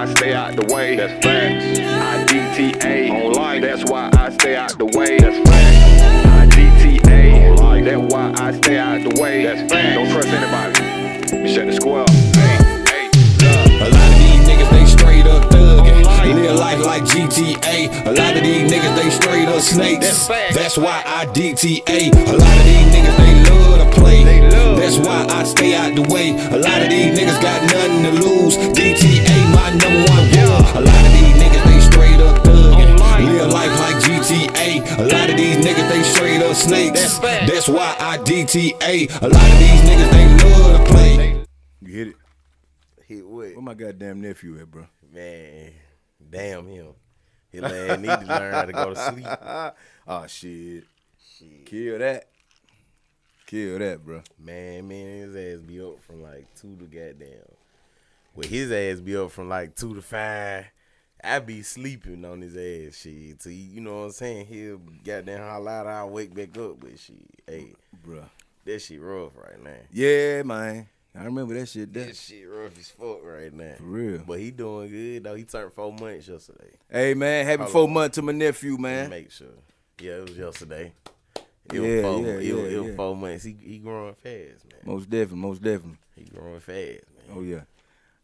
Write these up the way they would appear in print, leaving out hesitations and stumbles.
I stay out the way. That's facts. IDTA on life. That's why I stay out the way. That's facts. IDTA on life. That's why I stay out the way. That's facts. Don't trust anybody. Shut the square. Hey, a lot of these niggas, they straight up thuggin'. Live life like GTA. A lot of these niggas, they straight up snakes. That's why I DTA. A lot of these niggas, they love to play. That's why I stay out the way. A lot of these niggas got nothing to lose. DTA, my number one rule. A lot of these niggas, they straight up thuggin'. Live life like GTA. A lot of these niggas, they straight up snakes. That's why I DTA. A lot of these niggas, they love to play. You hit it? Hit what? Where my goddamn nephew at, bro? Man, damn him. His ass need to learn how to go to sleep. Oh, shit. Kill that. Kill that, bro. Man, his ass be up from like 2 to goddamn. Well, his ass be up from like 2 to 5. I be sleeping on his ass, shit. So, you know what I'm saying? He'll goddamn holler out, I'll wake back up. But shit, hey, Bro. that shit rough right now. Yeah, man. I remember that shit. That shit rough as fuck right now. For real. But he doing good, though. He turned 4 months yesterday. Hey, man. Happy 4 months to my nephew, man. Make sure. Yeah, it was yesterday. It was 4 months. He growing fast, man. Most definitely. He growing fast, man. Oh, yeah.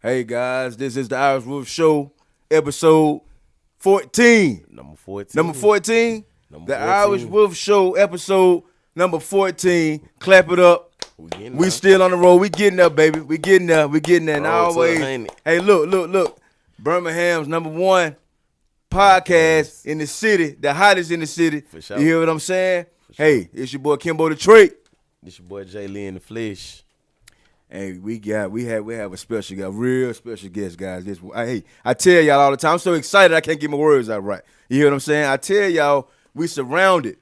Hey, guys. This is the Irish Wolf Show, episode 14. Number 14. Number 14? Number The 14. Irish Wolf Show, episode number 14. Clap it up. We still on the road. We getting there, baby. We getting there. And always, hey, look. Birmingham's number one podcast in the city, the hottest in the city. For sure. You hear what I'm saying? Sure. Hey, it's your boy Kimbo the Trait. This your boy Jay Lee in the flesh. Hey, we have a special guy, real special guest, guys. I tell y'all all the time, I'm so excited I can't get my words out right. You hear what I'm saying? I tell y'all, we surrounded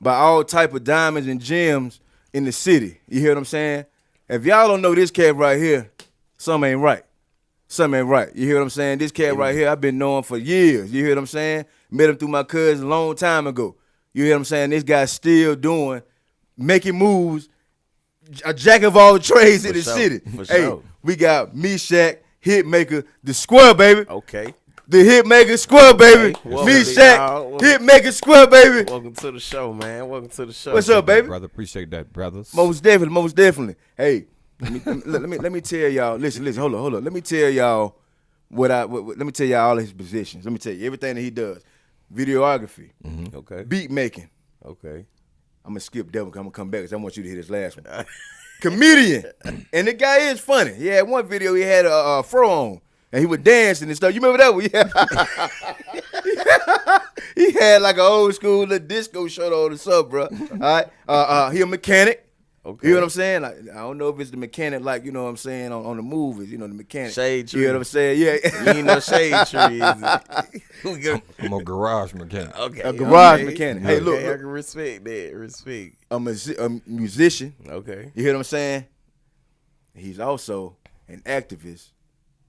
by all type of diamonds and gems in the city. You hear what I'm saying? If y'all don't know this cat right here, something ain't right. You hear what I'm saying? This cat right here, I've been knowing for years. You hear what I'm saying? Met him through my cousin a long time ago. You hear what I'm saying? This guy's still making moves, a jack of all trades in the city. Hey, we got Meshack Hitmaker the Square, baby. Okay. The Hitmaker Square, baby. Meshack Hitmaker Square, baby. Welcome to the show, man. Welcome to the show. What's up, baby? Brother, appreciate that, brothers. Most definitely. Hey, let me tell y'all. Listen. Hold on. Let me tell y'all let me tell y'all all his positions. Let me tell you everything that he does. Videography. Mm-hmm. Okay. Beat making. Okay. I'm gonna skip that one. I'm gonna come back because I want you to hear this last one. Comedian, and the guy is funny. He had one video he had a fro on. And he was dancing and stuff. You remember that one? Yeah. He had like an old school little disco shirt on or something, bro. All right. He a mechanic. Okay. You know what I'm saying? Like, I don't know if it's the mechanic, like, you know what I'm saying, on the movies, you know, the mechanic. Shade tree. You know what I'm saying? Yeah. You ain't no shade tree, is it? I'm a garage mechanic. Okay. A garage mechanic. Hey, look. I can respect that. Respect. A musician. Okay. You hear what I'm saying? He's also an activist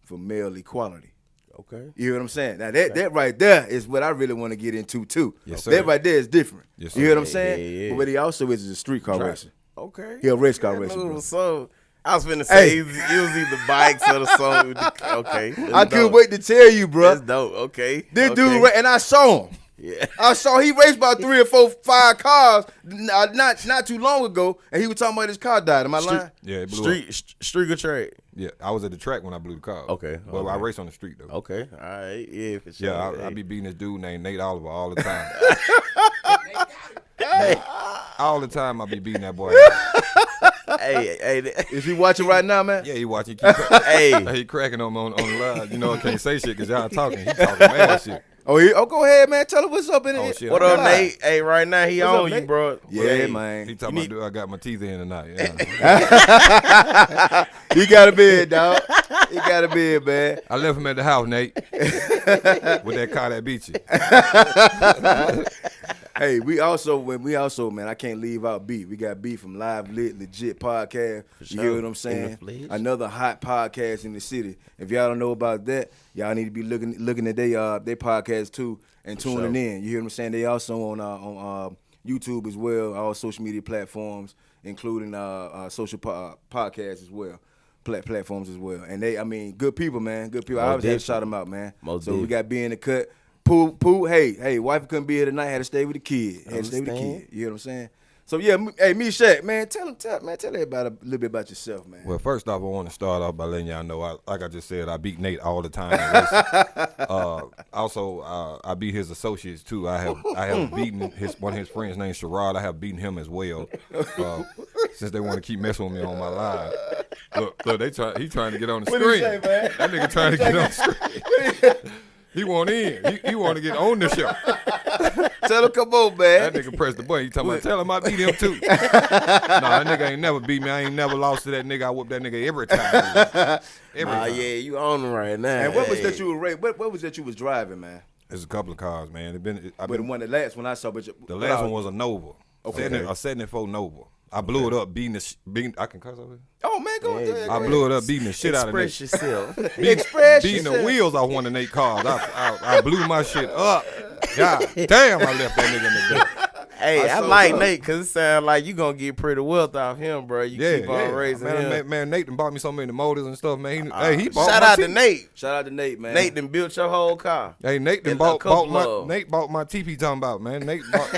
for male equality. Okay. You hear what I'm saying? Now that right there is what I really want to get into too. Yes, sir. That right there is different. Yes, you hear sir. what I'm saying? Yeah. But he also is a street car racer. Okay. He a race car racer, bro. So I was finna say it was either bikes or the song. Okay. I couldn't wait to tell you, bro. That's dope. Okay. This dude, and I saw him. Yeah. I saw he raced about 3 or 4, 5 cars not too long ago, and he was talking about his car died. Am I lying? Yeah, it blew up. Street or track? Yeah, I was at the track when I blew the car. Okay. But I race on the street, though. Okay. All right. Yeah, for sure. Yeah, I be beating this dude named Nate Oliver all the time. All the time I be beating that boy. Hey. Is he watching right now, man? Yeah, he watching. He cracking on the live. You know I can't say shit because y'all talking. He talking mad shit. Oh, go ahead, man. Tell him what's up in it. Shit, what up, Nate? Hey, right now he What's on up, you, Nate? bro. Yeah, hey, man. He talking about, I got my teeth in tonight. Yeah. He got a bed, dog. He got a bed, man. I left him at the house, Nate, with that car that beat you. Hey, we also, man, I can't leave out B. We got B from Live Lit Legit Podcast. Sure. You hear what I'm saying? Another hot podcast in the city. If y'all don't know about that, y'all need to be looking at their podcast too and tuning in. You hear what I'm saying? They also on YouTube as well, all social media platforms, including social podcasts as well. platforms as well. And they, I mean, good people, man. Good people. I Most always had to definitely. shout them out, man. Most so we definitely. got B in the cut. Pooh, hey, wife couldn't be here tonight. Had to stay with the kid. Had to stay with the Understand. kid. You know what I'm saying? So yeah, hey, Meshack, man, tell everybody a little bit about yourself, man. Well, first off, I want to start off by letting y'all know, like I just said, I beat Nate all the time. In racing. Also, I beat his associates too. I have beaten one of his friends named Sherrod. I have beaten him as well. Since they want to keep messing with me on my live. Look, he trying to get on the What screen. he say, man? That nigga trying to get on the screen. He want in. He want to get on the show. Tell him come on, man. That nigga pressed the button. He talking about, tell him I beat him too. Nah, that nigga ain't never beat me. I ain't never lost to that nigga. I whoop that nigga every time. Every time. Yeah, you on them right now. And what was Hey. that you were what was that you was driving, man? There's a couple of cars, man. But the last one I saw, The last one was a Nova. Okay. A 74 Nova. I blew it up beating I can cuss over here? Oh man, go ahead. I blew it up beating the shit out of Nate. Express yourself. Express Beating the yourself. wheels off one of Nate's cars. I blew my shit up. God damn, I left that nigga in the dirt. Hey, I saw like that. Nate because it sounds like you gonna get pretty wealth off him, bro. You keep on raising him. Man, Nate done bought me so many motors and stuff, man. He bought Shout my out to T- Nate. Shout out to Nate, man. Nate done built your whole car. Hey, Nate done And a couple Nate of- bought my teeth he talking about, man. Nate bought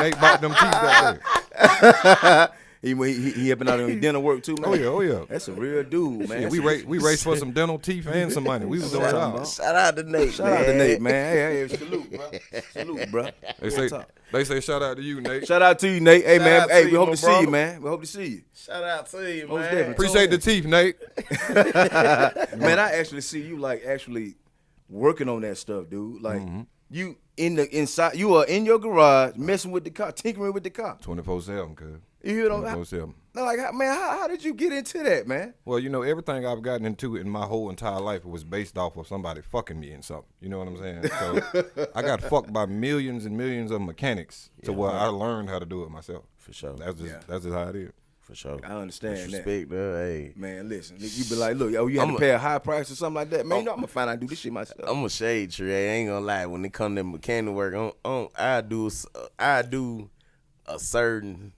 Nate bought them teeth out there. He helping out on dinner work too, man. Oh yeah. That's a real dude, man. Yeah, we raced for some dental teeth and some money. We was doing it all. Shout out to Nate. Shout out to Nate, man. Hey, salute, bro. Salute, bro. They say shout out to you, Nate. Shout out to you, Nate. Hey, Shout man. out Hey, to we you, hope my to see you, brother. man. We hope to see you. Shout out to you, Most man. definitely. Appreciate the teeth, Nate. Man, I actually see you actually working on that stuff, dude. Like you inside, you are in your garage messing with the car, tinkering with the car. 24/7, cuz. You hear what I'm 24/7. like? How did you get into that, man? Well, everything I've gotten into in my whole entire life was based off of somebody fucking me in something. You know what I'm saying? So I got fucked by millions and millions of mechanics to where I learned how to do it myself. For sure. That's just how it is. For sure. I understand that. Respect, hey. Man, listen, you be like, look, you have to pay a high price or something like that. Man, you know, I'm gonna find out how to do this shit myself. I'm a shade tree. I ain't gonna lie. When it come to mechanic work, I do a certain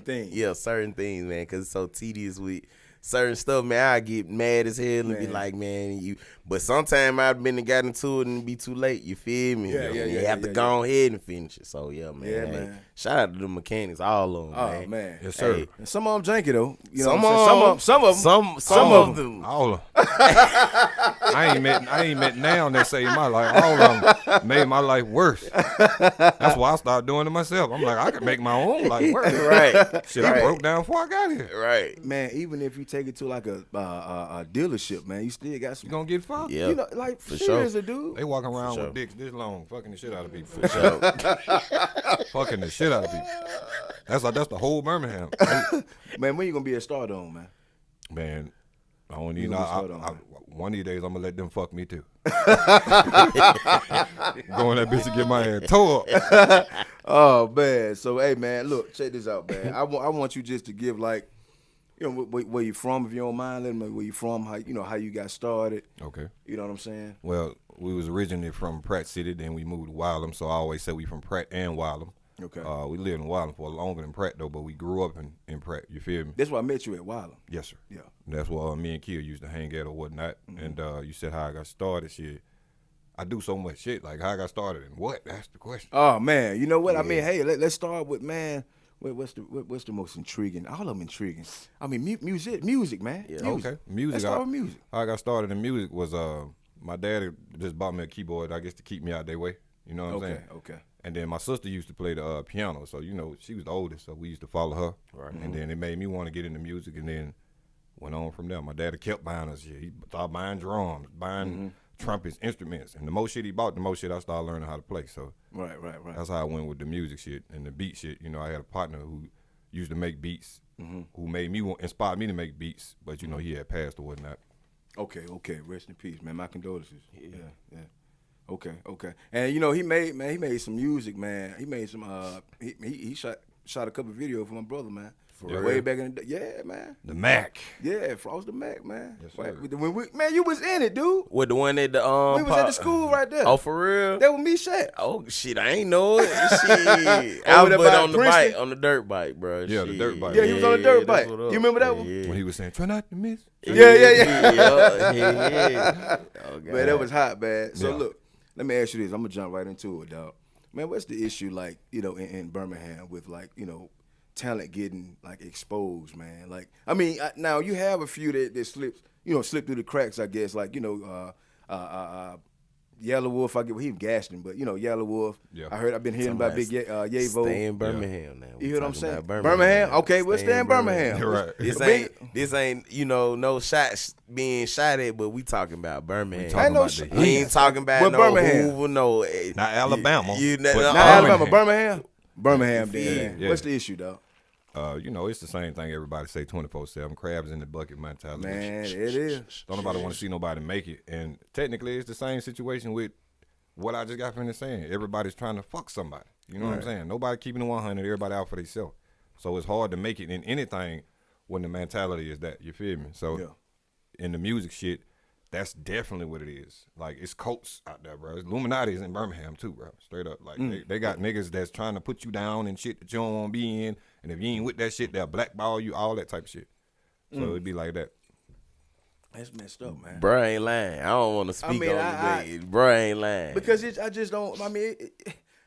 things, man, because it's so tedious with certain stuff, man. I get mad as hell and be like, man, but sometimes I've been and got into it and it be too late. You feel me? You have to go ahead and finish it. So yeah, man. Yeah, Hey, man. shout out to the mechanics, all of them, Oh man. man, Yes, sir. Hey, and some of them janky though. You know some what I'm saying? of Some of them. All of them. I ain't met now that saved my life. All of them made my life worse. That's why I started doing it myself. I'm like, I can make my own life worse. Right. Shit, I broke down before I got here. Right. Man, even if you take it to like a dealership, man, you still got some. You gonna get fucked? Yeah. You know, like For serious, sure. dude. They walking around sure. with dicks this long, fucking the shit out of people. For sure. Fucking the shit out of people. That's the whole Birmingham. Man, when you gonna be a start on, man? Man, I don't even gonna know. start on, man. One of these days, I'm gonna let them fuck me too. Go in that bitch and get my ass tore up. Oh man, so hey man, look, check this out, man. I want you just to give like, you know, where you from, if you don't mind. Let me know where you from, how you got started. Okay. You know what I'm saying? Well, we was originally from Pratt City, then we moved to Wylam, so I always say we from Pratt and Wylam. Okay. We lived in Wylam for longer than Pratt though, but we grew up in Pratt. You feel me? That's why I met you at Wylam. Yes, sir. Yeah. That's where me and Kia used to hang at or whatnot. And you said how I got started. Shit, I do so much shit. Like how I got started and what? That's the question. Oh man, you know what? I mean, hey, let's start with, man. What's the most intriguing? All of them intriguing. I mean, music, man. Yeah. Music. Okay, music. Let's start with music. How I got started in music was my daddy just bought me a keyboard, I guess, to keep me out their way. You know what I'm saying? Okay. And then my sister used to play the piano, so she was the oldest, so we used to follow her. Right. And then it made me want to get into music, and then went on from there. My daddy kept buying us shit. He started buying drums, buying trumpets, instruments, and the more shit he bought, the more shit I started learning how to play. So Right. that's how I went with the music shit and the beat shit. I had a partner who used to make beats, who inspired me to make beats, but he had passed or whatnot. Okay. Rest in peace, man. My condolences. Yeah. Okay. And he made some music, man. He made some he shot a couple videos for my brother, man. real? Way back in the day. Yeah, man. The Mac. Yeah, Frost the Mac, man. Yes, sir. Man, you was in it, dude. With the one at the We was at the school right there. Oh, for real? That was Meshack. Oh shit, I ain't know it. Shit, I Over there was by on the bike, Princeton? on the dirt bike, bro. Yeah, the dirt bike. Yeah, he was on the dirt that's bike. what You up. remember that one? Yeah, When he was saying, try not to miss. Yeah. yeah. Oh, God. Man, that was hot, man. So Yeah. look, let me ask you this. I'm gonna jump right into it, dog. Man, what's the issue like, in Birmingham with like, talent getting like exposed, man? Like, I mean, now you have a few that slipped through the cracks, I guess. Like, Yellow Wolf, he was Gaston, but Yellow Wolf. Yeah. I've been hearing about Big Yavo. Stay in Birmingham now. You hear what I'm saying? About Birmingham? Okay, we'll stay in Birmingham. Right. This ain't no shots being shot at, but we talking about Birmingham. talking Ain't no about sh- the We ain't talking about What no Birmingham? Hoover, no. Not Alabama. Not but Alabama, Birmingham. Birmingham, then. Yeah. What's the issue, dog? It's the same thing everybody say 24/7. Crabs in the bucket mentality. Man, it is. Don't nobody want to see nobody make it. And technically, it's the same situation with what I just got finished saying. Everybody's trying to fuck somebody. You know what I'm saying? Nobody keeping it 100. Everybody out for themselves. So it's hard to make it in anything when the mentality is that. You feel me? So in the music shit, that's definitely what it is. Like, it's cults out there, bro. It's Illuminati's in Birmingham too, bro. Straight up. Like, they got niggas that's trying to put you down and shit that you don't want to be in. And if you ain't with that shit, they'll blackball you, all that type of shit. So it'd be like that. That's messed up, man. Bruh ain't lying. I don't want to speak mean, on it. Bruh ain't lying. Because I just don't. I mean,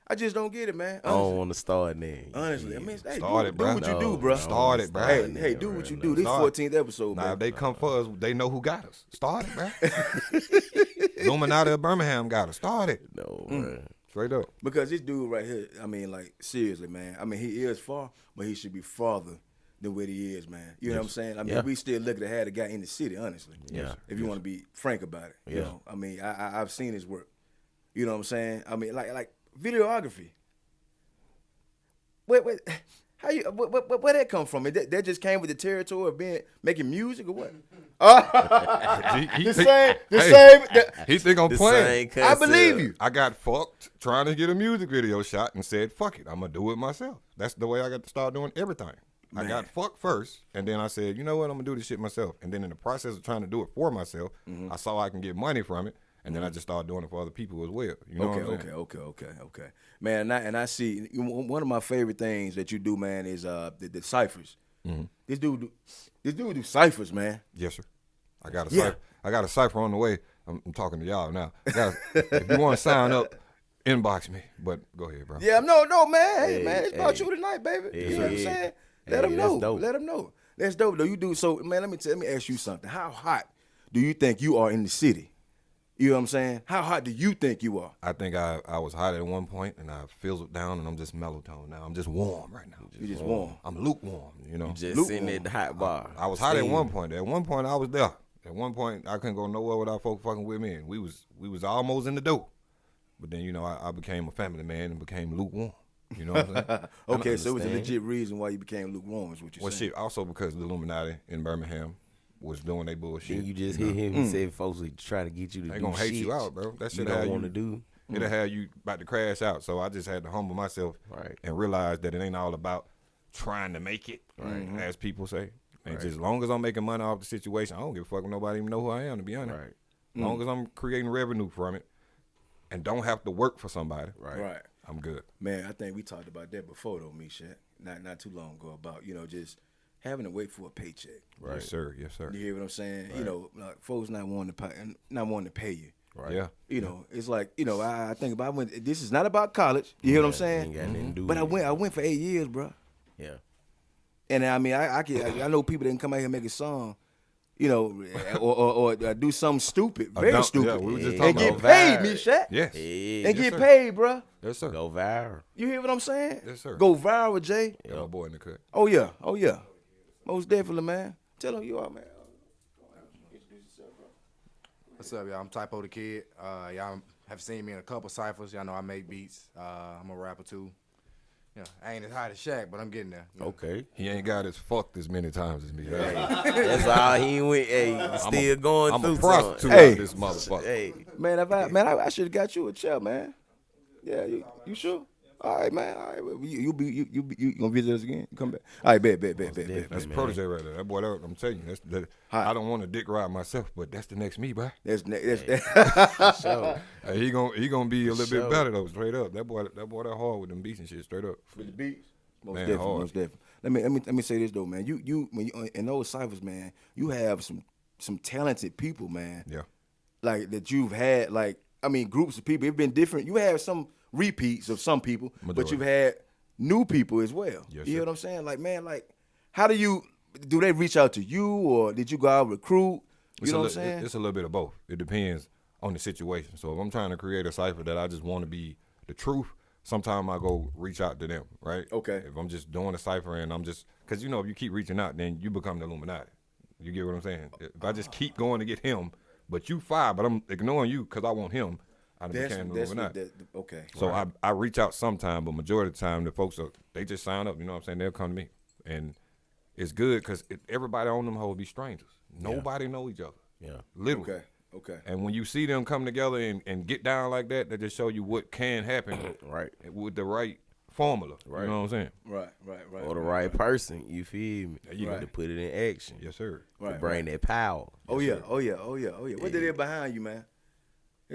I just don't get it, man. I don't want to start there. Honestly, I mean, hey, Started, do bruh. what you do, bro. Started, bro. Hey, do what you do. This Started. 14th episode, Now, man. if they come for us, they know who got us. Started, bro. Illuminati of Birmingham got us. Started. No, bruh. Straight up. Because this dude right here, I mean, like, seriously, man. I mean, he is far, but he should be farther than what he is, man. You know what I'm saying? I mean, we still looking to have the guy in the city, honestly. Yeah. If you want to be frank about it. You know? I mean, I've seen his work. You know what I'm saying? I mean, like videography. Wait, how you? Where that come from? That just came with the territory of making music or what? He same. He think I'm The playing. same I concept. believe you. I got fucked trying to get a music video shot and said, fuck it, I'm going to do it myself. That's the way I got to start doing everything. I got fucked first, and then I said, you know what, I'm going to do this shit myself. And then in the process of trying to do it for myself, I saw I can get money from it, and then I just started doing it for other people as well. You know what I'm saying? Okay. Man, and I see one of my favorite things that you do, man, is the ciphers. This dude do ciphers, man. Yes, sir. I got a cipher. I got a cipher on the way. I'm talking to y'all now. If you want to sign up, inbox me. But go ahead, bro. Yeah, no, man. Hey, man, it's about you tonight, baby. You know what I'm saying? Let them know. that's dope. Let them know. That's dope, though. You do so, man. Let me ask you something. How hot do you think you are in the city? You know what I'm saying? How hot do you think you are? I think I was hot at one point, and I fizzled down, and I'm just mellow tone now. I'm just warm right now. You just warm. I'm lukewarm, you know. Just sitting at the hot bar. I was hot at one point. At one point, I was there. At one point, I couldn't go nowhere without folks fucking with me, and we was almost in the door. But then, I became a family man and became lukewarm. You know what I'm saying? Okay, so it was a legit reason why you became lukewarm, is what you're Well, saying. shit, also because the Illuminati in Birmingham was doing their bullshit. Then you just hit him and said folks would try to get you to They do gonna hate shit you out, bro. That you shit don't want to do. It'll have you about to crash out. So I just had to humble myself and realize that it ain't all about trying to make it, as people say. And just as long as I'm making money off the situation, I don't give a fuck if nobody even know who I am, to be honest. Right. As long as I'm creating revenue from it and don't have to work for somebody, Right. I'm good. Man, I think we talked about that before, though, Meshack. Not too long ago, about, just having to wait for a paycheck. Right. Yes, sir. Yes, sir. You hear what I'm saying? Like folks not wanting to pay you. Right. Yeah. It's like, I think about this is not about college. You hear what I'm saying? Ain't got nothing to do But with I went for 8 years, bro. Yeah. And I mean, I know people that can come out here and make a song, or do something stupid, very dump- stupid, yeah, we were just and talking get about paid, viral. Meshack. Yes. Yeah. And Yes, get sir. paid, bro. Yes, sir. Go viral. You hear what I'm saying? Yes, sir. Go viral, Jay. Got my boy in the cut. Oh yeah. Most definitely, man. Tell him you are, man. What's up, y'all? I'm Typo the Kid. Y'all have seen me in a couple ciphers. Y'all know I make beats. I'm a rapper too. I ain't as hot as Shaq, but I'm getting there. Okay. He ain't got as fucked as many times as me. That's all he went. Hey, still going I'm through a prostitute something. out of this motherfucker. Hey, Man, I should have got you a chair, man. Yeah, you sure? All right, man. All right, well, you gonna visit us again? You come back. All right, bet. That's protege right there. That boy, I'm telling you, I don't want to dick ride myself, but that's the next me, bro. That's So, Hey, he gonna be a little bit better though, straight up. That boy that hard with them beats and shit, straight up. with the beats. Most Man, definitely, hard. most definitely. Let me say this though, man. You when you in those ciphers, man, you have some talented people, man. Yeah. Like that you've had, like I mean, groups of people. It's been different. You have some repeats of some people, but Majority. you've had new people as well. Yes, you sir. know what I'm saying? Like, man, like how do they reach out to you, or did you go out and recruit? You know what I'm saying? It's a little bit of both. It depends on the situation. So if I'm trying to create a cipher that I just want to be the truth, sometimes I go reach out to them, right? Okay. If I'm just doing a cipher and I'm just, because you know, if you keep reaching out, then you become the Illuminati. You get what I'm saying? If I just keep going to get him, but you fire, but I'm ignoring you because I want him, I done became the Illuminati. Okay. So I reach out sometime, but majority of the time the folks they just sign up. You know what I'm saying? They'll come to me, and it's good because everybody on them hoes be strangers. Nobody know each other. yeah. Literally. Okay. And when you see them come together and get down like that, that just show you what can happen Right. with the right formula. Right. You know what I'm saying? Right. Or the right person, you feel me? you go. To put it in action. Yes, sir. To bring that power. Oh yeah. What did it behind you, man?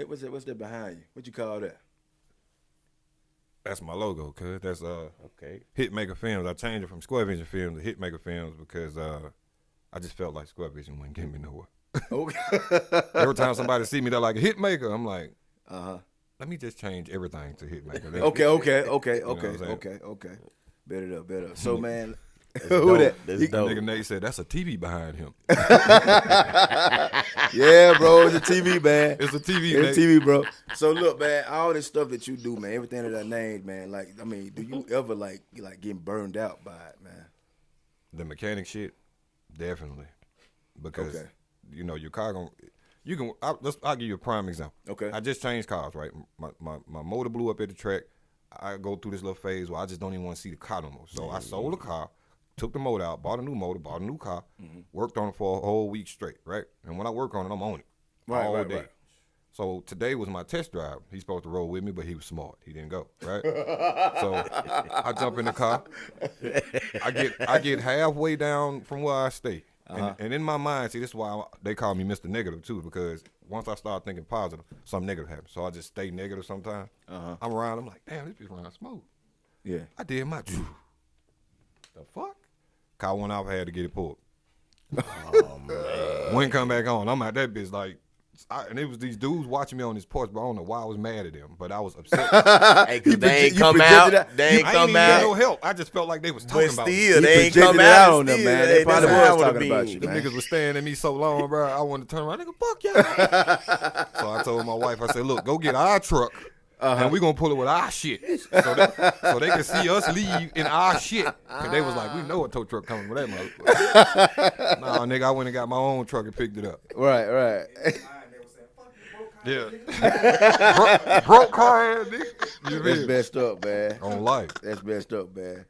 What's that behind you? What you call that? That's my logo, cuz. That's Okay. Hitmaker Films. I changed it from Square Vision Films to Hitmaker Films because I just felt like Square Vision wouldn't get me nowhere. Okay. Every time somebody see me, they're like, Hitmaker. I'm like, Uh-huh. let me just change everything to Hitmaker. Okay. Bet it up. So, man, That's who dope. that? That's The dope. nigga Nate said, that's a TV behind him. Yeah, bro, it's a TV, man. It's a TV, It's Nate. TV, bro. So look, man, all this stuff that you do, man, everything that I named, man. Like, I mean, do you ever like getting burned out by it, man? The mechanic shit, definitely. Because, Okay. you know, your car I'll give you a prime example. Okay. I just changed cars, right? My motor blew up at the track. I go through this little phase where I just don't even want to see the car no more. So I sold the car, took the motor out, bought a new motor, bought a new car, worked on it for a whole week straight, right? And when I work on it, I'm on it all day. Right. So today was my test drive. He's supposed to roll with me, but he was smart. He didn't go, right? So I jump in the car. I get halfway down from where I stay. And in my mind, see, this is why they call me Mr. Negative too, because once I start thinking positive, something negative happens. So I just stay negative sometimes. I'm around, I'm like, damn, this bitch running smooth. Yeah. I did my the fuck? Car went off, I had to get it pulled. Oh, man. When come back on, I'm at that bitch like, and it was these dudes watching me on this porch, but I don't know why I was mad at them, but I was upset. Hey, cause they ain't you come projected out. that? They ain't I ain't come even get no out. help. I just felt like they was talking But about me. still, they ain't projected come it out. out on them, still, man. They probably that's how was it talking would've about been. you, Them man. niggas was staring at me so long, bro. I wanted to turn around. Nigga, fuck y'all. So I told my wife, I said, look, go get our truck. And we gonna pull it with our shit, so they can see us leave in our shit. Cause they was like, we know a tow truck coming with that motherfucker. Nah, nigga, I went and got my own truck and picked it up. Right. Yeah, broke car, ass nigga. You That's feel? messed up, man. On life. That's messed up, man.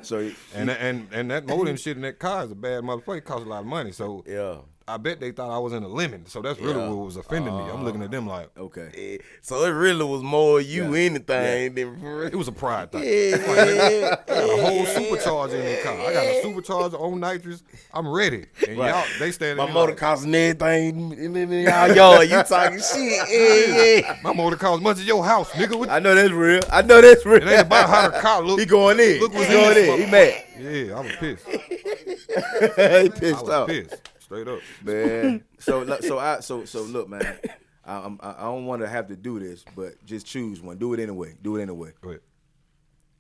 So And that motor and shit in that car is a bad motherfucker. It costs a lot of money. So Yeah. I bet they thought I was in a lemon. So that's really what was offending me. I'm looking at them like okay. Yeah. So it really was more you anything than for real. it was a pride thing. Yeah. I got a whole supercharger in the car. I got a supercharger on nitrous. I'm ready. And y'all, they standing My there motor like, costing everything in y'all yard. You talking shit? Yeah. my motor costs much as your house, nigga. What I know that's real. It it ain't about how the car look. He going in. Look He what's going this in. He mad. Yeah, I was pissed. He I pissed was off. pissed. Straight up. Man. So look, man. I don't want to have to do this, but just choose one. Do it anyway. Go ahead.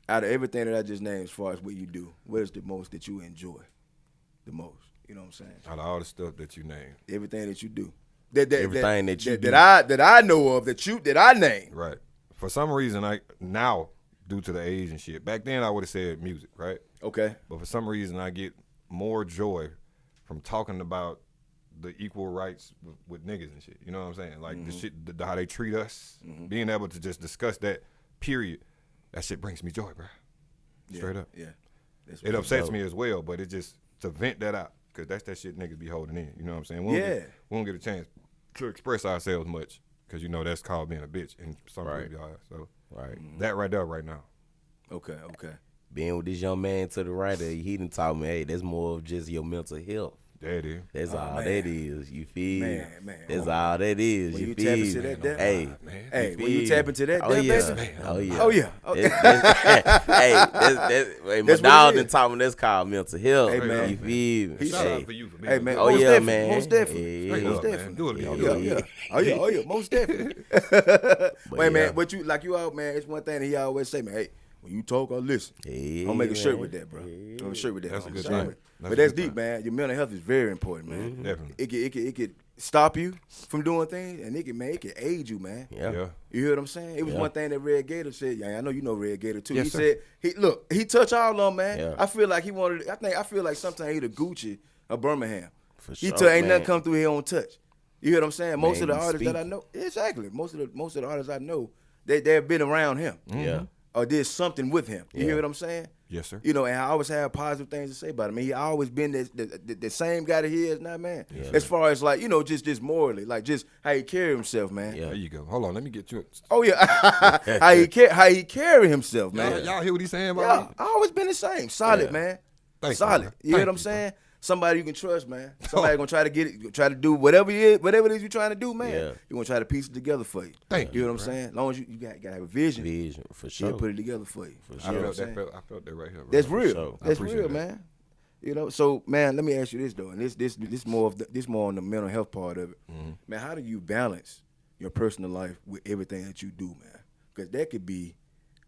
Out of everything that I just named, as far as what you do, what is the most that you enjoy? The most. You know what I'm saying? Out of all the stuff that you named. Everything that you do. Everything that you do. that I know of that I name. Right. For some reason, now due to the age and shit. Back then, I would have said music, right? Okay. But for some reason, I get more joy from talking about the equal rights with niggas and shit. You know what I'm saying? Like the shit, how they treat us, being able to just discuss that. Period. That shit brings me joy, bro. Straight up. Yeah. That's It upsets me as well, but it just to vent that out because that's that shit niggas be holding in. You know what I'm saying? We don't get a chance to express ourselves much because you know that's called being a bitch and some Right. people are. So Right. that right there, right now. Okay. Being with this young man to the right, he done taught me, hey, that's more of just your mental health. That is. That's all man. that is. You feel? Man. That's all that is. When you you tap feel? into that depth, hey, man. Hey, when you tap into that, oh depth, yeah, baby. oh yeah, Oh yeah. Hey, that's my That's what dog it done is. taught me that's called mental health. Hey, man. You feel? me? Shout out Hey, for you for being Hey a man, good Oh, most yeah, definitely, man. most definitely, Yeah, Straight most up, man. definitely. Do it again. Yeah, most definitely. Wait, yeah. man, but you out, man. It's one thing that he always say, man. Hey, when you talk or listen, Yeah, I'll make a shirt man. with that, bro. I'm make a shirt with that. That's a I'm good saying. thing. But That's a that's good deep, thing. man. Your mental health is very important, man. Definitely. It could stop you from doing things, and it can aid you, man. Yeah. You hear what I'm saying? It was Yeah. one thing that Red Gator said. Yeah, I know you know Red Gator too. Yes, He sir. said he touched all of them, man. Yeah. I feel like he wanted. I feel like sometimes he the Gucci of Birmingham. For He sure, tell ain't man. nothing come through here on touch. You hear what I'm saying? Most of the he artists that I speak. know, exactly. Most of the artists I know, they've been around him. Yeah. Or did something with him. You Yeah. hear what I'm saying? Yes, sir. You know, and I always have positive things to say about him. He always been the same guy that he is now, man. Yeah. As far as like, you know, just morally, like just how he carry himself, man. Yeah. There you go. Hold on, let me get you. Oh yeah, how he carry himself, man. Y'all hear what he's saying about Yeah, me? I always been the same. Solid, Yeah. man. Thank you, Solid. man. You hear Thank what I'm you, saying? Somebody you can trust, man. Somebody gonna try to get it, try to do whatever it is you're trying to do, man. Yeah. You gonna try to piece it together for you. Thank You you, know what I'm bro. saying? As long as you gotta have a vision, Vision for she'll sure. put it together for you. For You sure. know I what I'm felt saying? that. I felt that right here. Bro. That's real. sure. That's appreciate real, that. man. You know, so man, let me ask you this though, and this more on the mental health part of it. Man, how do you balance your personal life with everything that you do, man? Because that could be,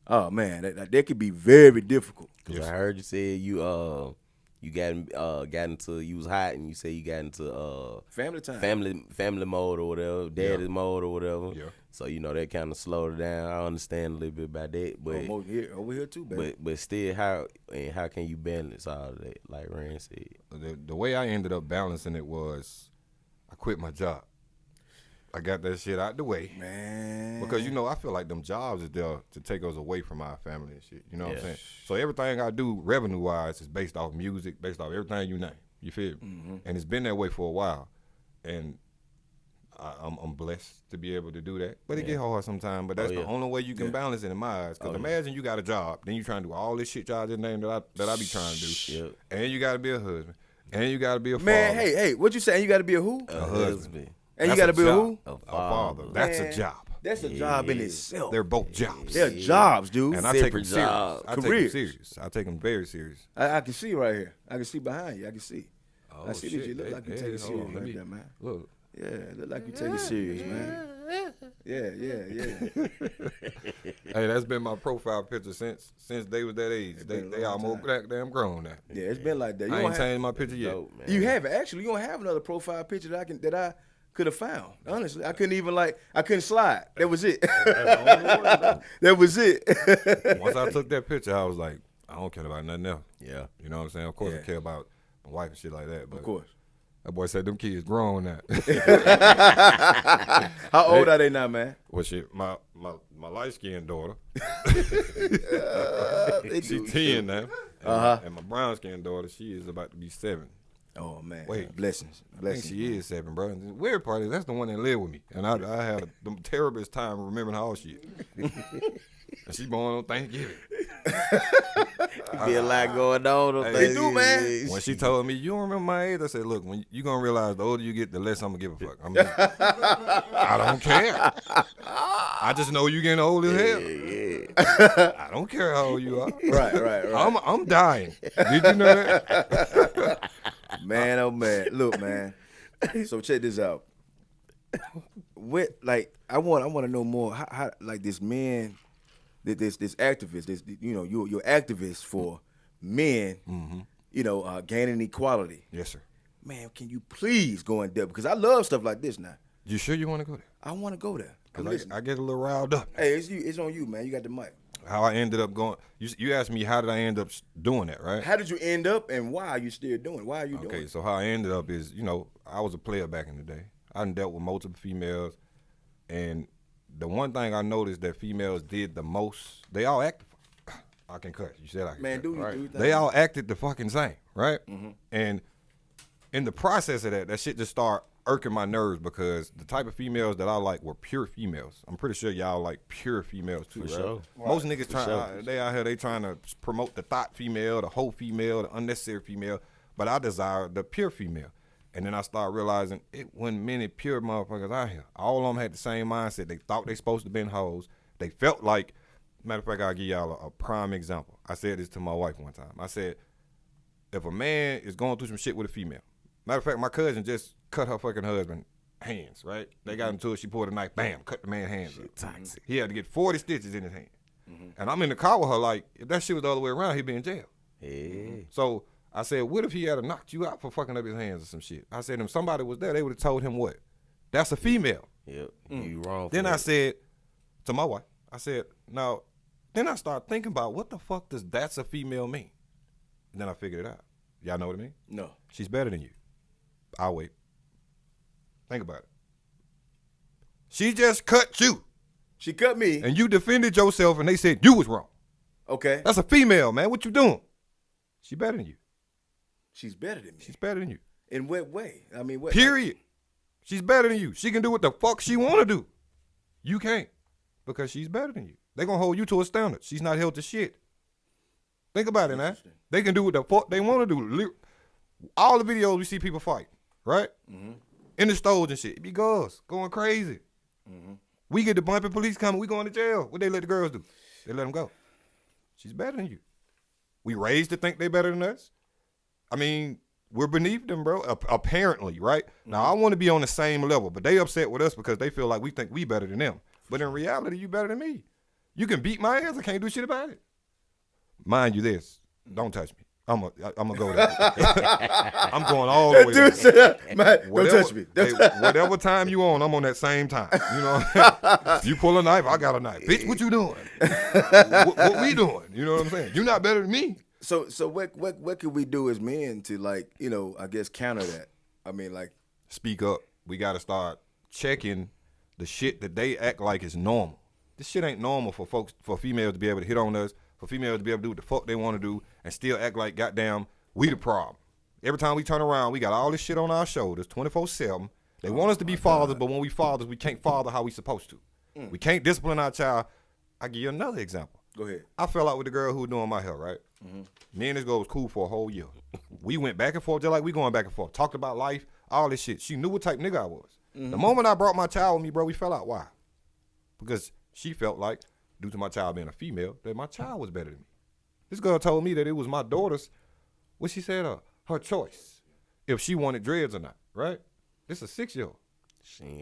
oh man, that could be very difficult. Cause I heard you say you got into, you was hot and you say you got into Family time. family mode or whatever, daddy mode or whatever. Yeah. So you know that kind of slowed it down. I understand a little bit about that, but Over here too, baby. but still, how can you balance all of that? Like Rand said, The way I ended up balancing it was I quit my job. I got that shit out the way. Man. Because, you know, I feel like them jobs is there to take us away from our family and shit. You know what I'm Yeah. saying? So everything I do revenue-wise is based off music, based off everything you name. You feel me? And it's been that way for a while. And I'm blessed to be able to do that. But it get hard sometimes. But that's the only way you can balance it in my eyes. Because imagine you got a job, then you trying to do all this shit y'all just named that I be trying to do. Yep. And you got to be a husband. And you got to be a Man, father. hey, what you saying? You got to be a who? a husband. husband, And you That's got to be a job. who? a father. That's a Man, job. That's a job in itself. They're both jobs. They're jobs, dude. And I take Separate them serious. jobs. I take them Careers. serious. I take them very serious. I can see right here. I can see behind you. I can see. I see that shit. you look like you Hey, take it hold serious on, let right me- there, man. Look, Yeah, it look like you take it serious, man. Yeah. hey, that's been my profile picture since they was that age. been a They long almost goddamn grown now. Yeah, it's been like that. You I don't ain't have, changed my picture yet. dope, man. you haven't actually. You don't have another profile picture that I could have found. Honestly, I couldn't even I couldn't slide. That was it. That was it. Once I took that picture, I was like, I don't care about nothing else. Yeah. You know what I'm saying? Of course, Yeah. I care about my wife and shit like that. But Of course. that boy said them kids grown now. How old are they now, man? Well, shit, my light skinned daughter, They she's do. 10 now. And my brown skinned daughter, she is about to be 7. Oh man. Wait. Blessings. I think Blessings. she is 7, bro. And the weird part is that's the one that lived with me. And I had the terriblest time remembering how old she is. And she born on Thanksgiving. Be a lot going on. Hey, They do, man. When she told me, you don't remember my age? I said, look, when you going to realize the older you get, the less I'm going to give a fuck. I don't care. I just know you getting old as hell. I don't care how old you are. Right. I'm dying. Did you know that? Man, oh man. Look, man. So check this out. I want to know more how like this man, this activist, you're activist for men, gaining equality. Yes, sir. Man, can you please go in depth? Because I love stuff like this now. You sure you want to go there? I want to go there. I'm Because listening. I get a little riled up. Hey, it's on you, man. You got the mic. How I ended up going. You asked me how did I end up doing that, right? How did you end up, and why are you still doing it? Why are you doing Okay, it? so how I ended up is, I was a player back in the day. I done dealt with multiple females, and the one thing I noticed that females did the most, they all acted. I can cut. You said I can Man, cut, do you right? do your thing. They all acted the fucking same, right? And in the process of that shit just start irking my nerves because the type of females that I like were pure females. I'm pretty sure y'all like pure females too, right? sure. Most niggas they out here, they trying to promote the thought female, the whole female, the unnecessary female, but I desire the pure female. And then I started realizing it wasn't many pure motherfuckers out here. All of them had the same mindset. They thought they supposed to be hoes. They felt like, matter of fact, I'll give y'all a prime example. I said this to my wife one time. I said, if a man is going through some shit with a female, matter of fact, my cousin just cut her fucking husband hands, right? They got into it. She pulled a knife, bam, cut the man's hands up. Toxic. He had to get 40 stitches in his hand. And I'm in the car with her like, if that shit was the other way around, he'd be in jail. Yeah. So I said, what if he had knocked you out for fucking up his hands or some shit? I said, if somebody was there, they would have told him what? That's a female. Yep. You wrong. Then I said to my wife, I said, now, then I started thinking about what the fuck does that's a female mean? And then I figured it out. Y'all know what I mean? No. She's better than you. I'll wait. Think about it. She just cut you. She cut me. And you defended yourself and they said you was wrong. Okay. That's a female, man. What you doing? She better than you. She's better than me. She's better than you. In what way? I mean, what? Period. She's better than you. She can do what the fuck she want to do. You can't because she's better than you. They going to hold you to a standard. She's not held to shit. Think about it, man. They can do what the fuck they want to do. All the videos we see people fight, right? In the stores and shit. It be girls going crazy. We get the bumping police coming. We going to jail. What they let the girls do? They let them go. She's better than you. We raised to think they better than us. I mean, we're beneath them, bro. Apparently, right? Now, I want to be on the same level, but they upset with us because they feel like we think we better than them. But in reality, you better than me. You can beat my ass. I can't do shit about it. Mind you this. Don't touch me. I'm gonna go there. I'm going all the way there. Man, don't touch me. Whatever time you on, I'm on that same time. You know, you pull a knife, I got a knife. Bitch, what you doing? what we doing? You know what I'm saying? You're not better than me. So what could we do as men to, like, you know, I guess counter that? I mean, like, speak up. We got to start checking the shit that they act like is normal. This shit ain't normal for females to be able to hit on us, for females to be able to do what the fuck they want to do and still act like, goddamn, we the problem. Every time we turn around, we got all this shit on our shoulders 24/7. They want us to be fathers, but when we fathers, we can't father how we supposed to. We can't discipline our child. I'll give you another example. go ahead. I fell out with the girl who was doing my hair, right? Me and this girl was cool for a whole year. We went back and forth just like we going back and forth. Talked about life, all this shit. She knew what type of nigga I was. The moment I brought my child with me, bro, we fell out. Why? Because she felt like, due to my child being a female, that my child was better than me. This girl told me that it was my daughter's, what she said, her choice, if she wanted dreads or not, right? This is a 6-year-old.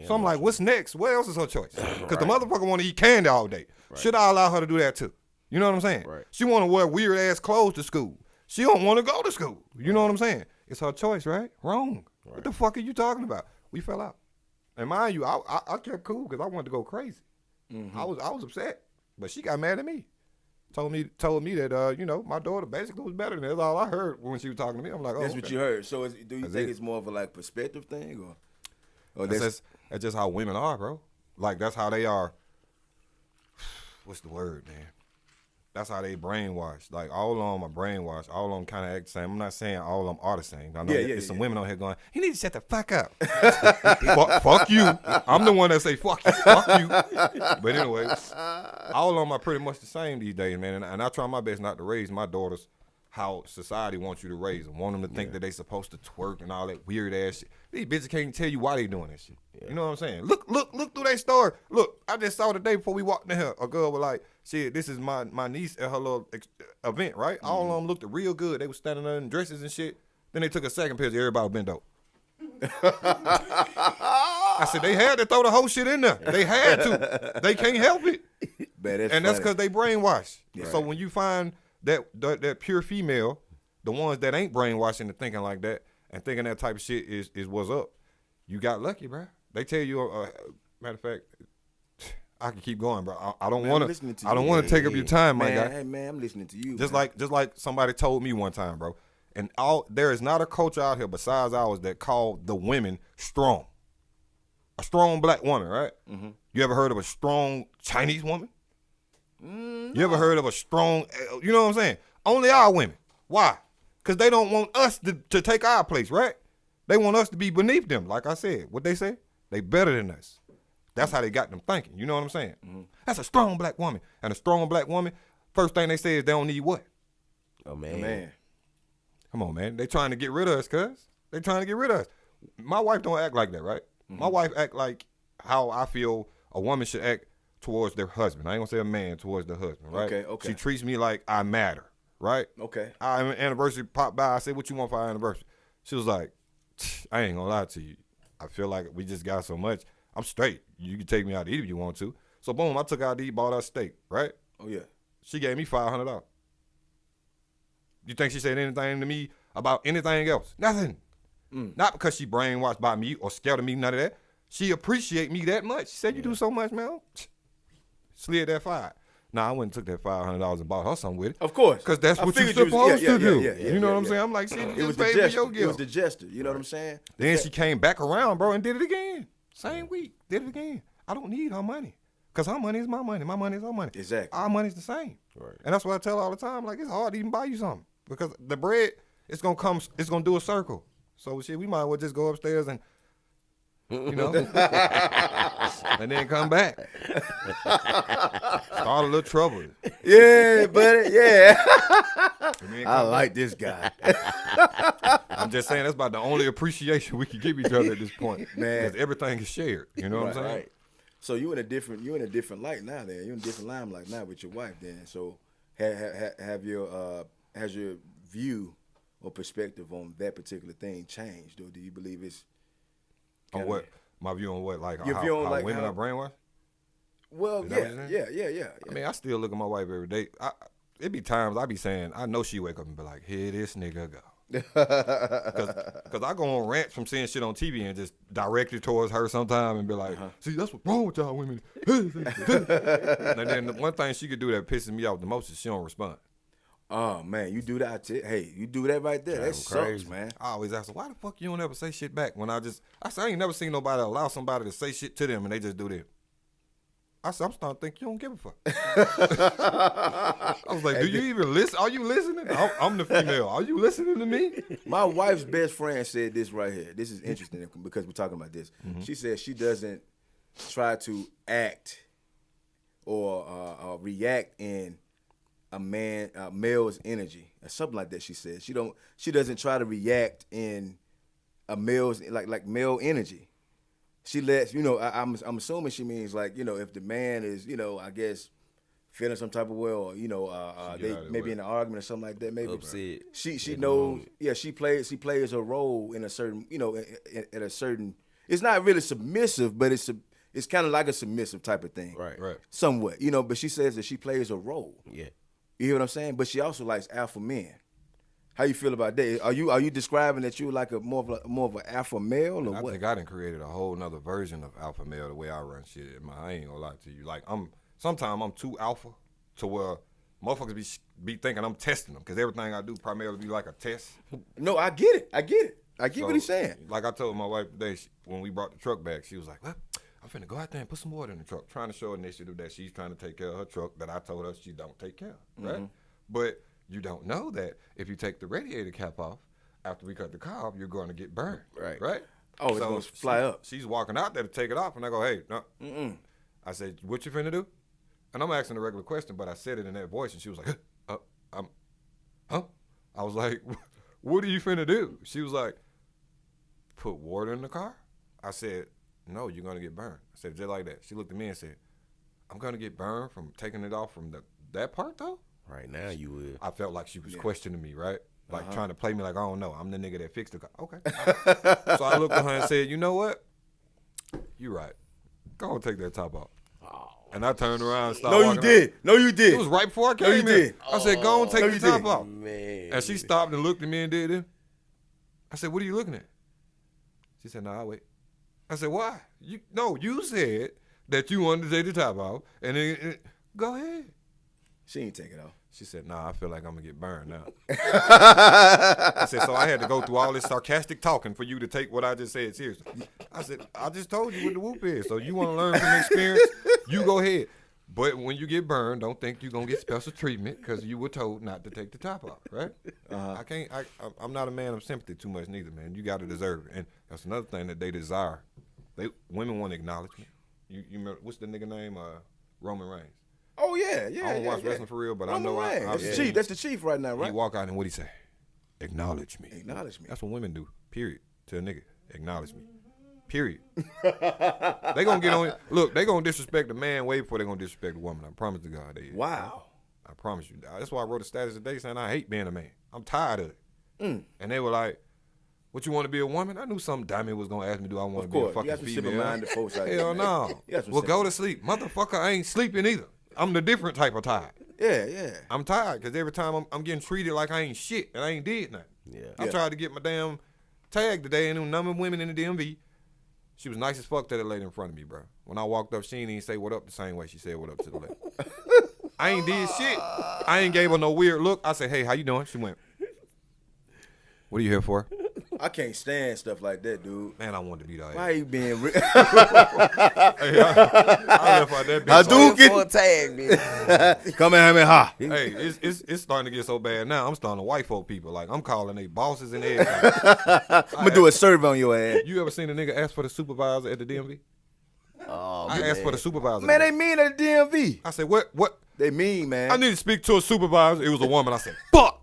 So I'm like, what's next? What else is her choice? Because the motherfucker want to eat candy all day. Should I allow her to do that too? You know what I'm saying? She want to wear weird ass clothes to school. She don't want to go to school. You know what I'm saying? It's her choice, right? Wrong. What the fuck are you talking about? We fell out. And mind you, I kept cool because I wanted to go crazy. I was upset, but she got mad at me. Told me that you know, my daughter basically was better than me. That's all I heard when she was talking to me. I'm like, oh, that's what you heard. So do you think it's more of a like perspective thing, or that's just how women are, bro. Like that's how they are. What's the word, man? That's how they brainwashed. Like all of them are brainwashed. All of them kind of act the same. I'm not saying all of them are the same. I know there's some women on here going, "You need to shut the fuck up." fuck you. I'm the one that say fuck you. Fuck you. But anyway, all of them are pretty much the same these days, man. And I try my best not to raise my daughters how society wants you to raise them. Want them to think that they supposed to twerk and all that weird ass shit. These bitches can't even tell you why they doing that shit. You know what I'm saying? Look through their story. Look, I just saw the day before we walked in here, a girl was like, shit, this is my niece at her little event, right? All of them looked real good. They was standing there in dresses and shit. Then they took a second picture, everybody bent over. I said, they had to throw the whole shit in there. They had to. They can't help it. That's because they brainwashed. Yeah. So when you find that pure female, the ones that ain't brainwashing and thinking like that and thinking that type of shit is what's up, you got lucky, bro. They tell you, matter of fact, I can keep going, bro. I don't want to. I don't want to take up your time, my guy. Hey, man, I'm listening to you. Just like somebody told me one time, bro. And there is not a culture out here besides ours that call the women strong. A strong black woman, right? You ever heard of a strong Chinese woman? You ever heard of a strong? You know what I'm saying? Only our women. Why? Because they don't want us to take our place, right? They want us to be beneath them. Like I said, what they say? They better than us. That's how they got them thinking. You know what I'm saying? That's a strong black woman. And a strong black woman, first thing they say is they don't need what? Oh man. Man. Come on, man. They trying to get rid of us, cuz. They trying to get rid of us. My wife don't act like that, right? My wife act like how I feel a woman should act towards their husband. I ain't gonna say a man towards their husband, right? Okay. She treats me like I matter, right? Okay. Our anniversary popped by. I said, what you want for our anniversary? She was like, I ain't gonna lie to you. I feel like we just got so much. I'm straight. You can take me out to eat if you want to. So boom, I took her out to eat, bought her a steak, right? Oh yeah. She gave me $500. You think she said anything to me about anything else? Nothing. Not because she brainwashed by me or scared of me, none of that. She appreciate me that much. She said, you do so much, man. Slid that $5. Nah, I went and took that $500 and bought her something with it. Of course. Because that's I what you're figured supposed to do. yeah, You know what I'm yeah. saying? I'm like, shit, It you was just the paid for your gesture. It was gift. the gesture. You know what I'm saying? Then she came back around, bro, and did it again. Same week, did it again. I don't need her money. Because her money is my money. My money is her money. Exactly. Our money's the same. Right. And that's what I tell her all the time. Like, it's hard to even buy you something. Because the bread, it's going to do a circle. So, shit, we might as well just go upstairs and, you know, and then come back. Start a little trouble. Yeah, buddy. Yeah. And then I come like this guy. I'm just saying that's about the only appreciation we can give each other at this point. Man. Because everything is shared. You know what I'm saying? Right. So you in a different light now. Then you're in a different limelight now with your wife. Then so has your view or perspective on that particular thing changed, or do you believe it's On what? My view on what? Like Your how, view on, how like, women how- are brainwashed? well? Is that what you're saying? Yeah. I mean, I still look at my wife every day. It be times I be saying, I know she wake up and be like, here this nigga go. Because I go on rants from seeing shit on TV and just direct it towards her sometime and be like, see, that's what's wrong with y'all women. And then the one thing she could do that pisses me off the most is she don't respond. Oh man, you do that. Hey, you do that right there. That sucks, crazy. man. I always ask her, why the fuck you don't ever say shit back? When I say, I ain't never seen nobody allow somebody to say shit to them and they just do that. I said, I'm starting to think you don't give a fuck. I was like, do you even listen? Are you listening? I'm the female. Are you listening to me? My wife's best friend said this right here. This is interesting because we're talking about this. She said she doesn't try to act or react in a male's energy or something like that. She said she doesn't try to react in a male's like male energy. She lets I'm assuming she means like if the man is I guess feeling some type of way or they maybe in an argument or something like that maybe Upset. she knows she plays a role in a certain at a certain, it's not really submissive but it's kind of like a submissive type of thing, Right. somewhat but she says that she plays a role. Yeah. You hear what I'm saying? But she also likes alpha men. How you feel about that? Are you describing that you like more of an alpha male or I what? think I done created a whole nother version of alpha male the way I run shit. I ain't gonna lie to you. Like sometimes I'm too alpha to where motherfuckers be thinking I'm testing them because everything I do primarily be like a test. No, I get it. I get what he's saying. Like I told my wife today when we brought the truck back, she was like, well, I'm finna go out there and put some water in the truck, trying to show initiative that she's trying to take care of her truck that I told her she don't take care of, right? But you don't know that if you take the radiator cap off after we cut the car off, you're going to get burned, right? Oh, it's gonna fly up. She's walking out there to take it off, and I go, hey, no. I said, what you finna do? And I'm asking a regular question, but I said it in that voice, and she was like, huh? I was like, what are you finna do? She was like, put water in the car? I said, no, you're gonna get burned. I said, just like that. She looked at me and said, I'm gonna get burned from taking it off from that part though? Right now you would. I felt like she was questioning me, right? Like trying to play me like, I don't know. I'm the nigga that fixed the car. Okay. So I looked at her and said, you know what? You right. Go and take that top off. And I turned around and started walking out. No, you did. It was right before I came you in. did. I said, go and take No, the you top did. off. Man. And she stopped and looked at me and did it. I said, what are you looking at? She said, nah, wait. I said, why? You said that you wanted to take the top off. And then, go ahead. She ain't take it off. She said, nah, I feel like I'm going to get burned now. I said, so I had to go through all this sarcastic talking for you to take what I just said seriously. I said, I just told you what the whoop is. So you want to learn from experience? You go ahead. But when you get burned, don't think you're gonna get special treatment because you were told not to take the top off, right? I'm not a man of sympathy too much neither, man. You got to deserve it, and that's another thing that they desire. Women want acknowledgement. You remember what's the nigga name? Roman Reigns. Oh yeah. I don't watch wrestling for real, but I know that's the chief. That's the chief right now, right? He walk out and what he say? Acknowledge me. Acknowledge me. That's what women do. Period. To a nigga, acknowledge me. Period. They gonna get on. Look, they gonna disrespect the man way before they gonna disrespect the woman. I promise to God they is. Wow. I promise you. That's why I wrote a status today saying I hate being a man. I'm tired of it. And they were like, "What you want to be a woman?" I knew some dummy was gonna ask me, "Do I want to be a fucking female?" Simple-minded folks out Hell there, no. Well, go to sleep, motherfucker. I ain't sleeping either. I'm the different type of tired. Yeah. I'm tired because every time I'm getting treated like I ain't shit and I ain't did nothing. I tried to get my damn tag today, and there were a number of women in the DMV. She was nice as fuck to that lady in front of me, bro. When I walked up, she didn't even say what up the same way she said what up to the lady. I ain't did shit. I ain't gave her no weird look. I said, "Hey, how you doing?" She went, "What are you here for?" I can't stand stuff like that, dude. Man, I wanted to beat her ass. Why you being Hey, I left out that bitch. For a tag, man. Come in, ha. Hey, it's starting to get so bad now. I'm starting to white folk people. Like, I'm calling they bosses and everything. I'm gonna do a survey on your ass. You ever seen a nigga ask for the supervisor at the DMV? Oh, I asked for the supervisor. Man, they mean at the DMV. I said, what? They mean, man. I need to speak to a supervisor. It was a woman. I said, fuck.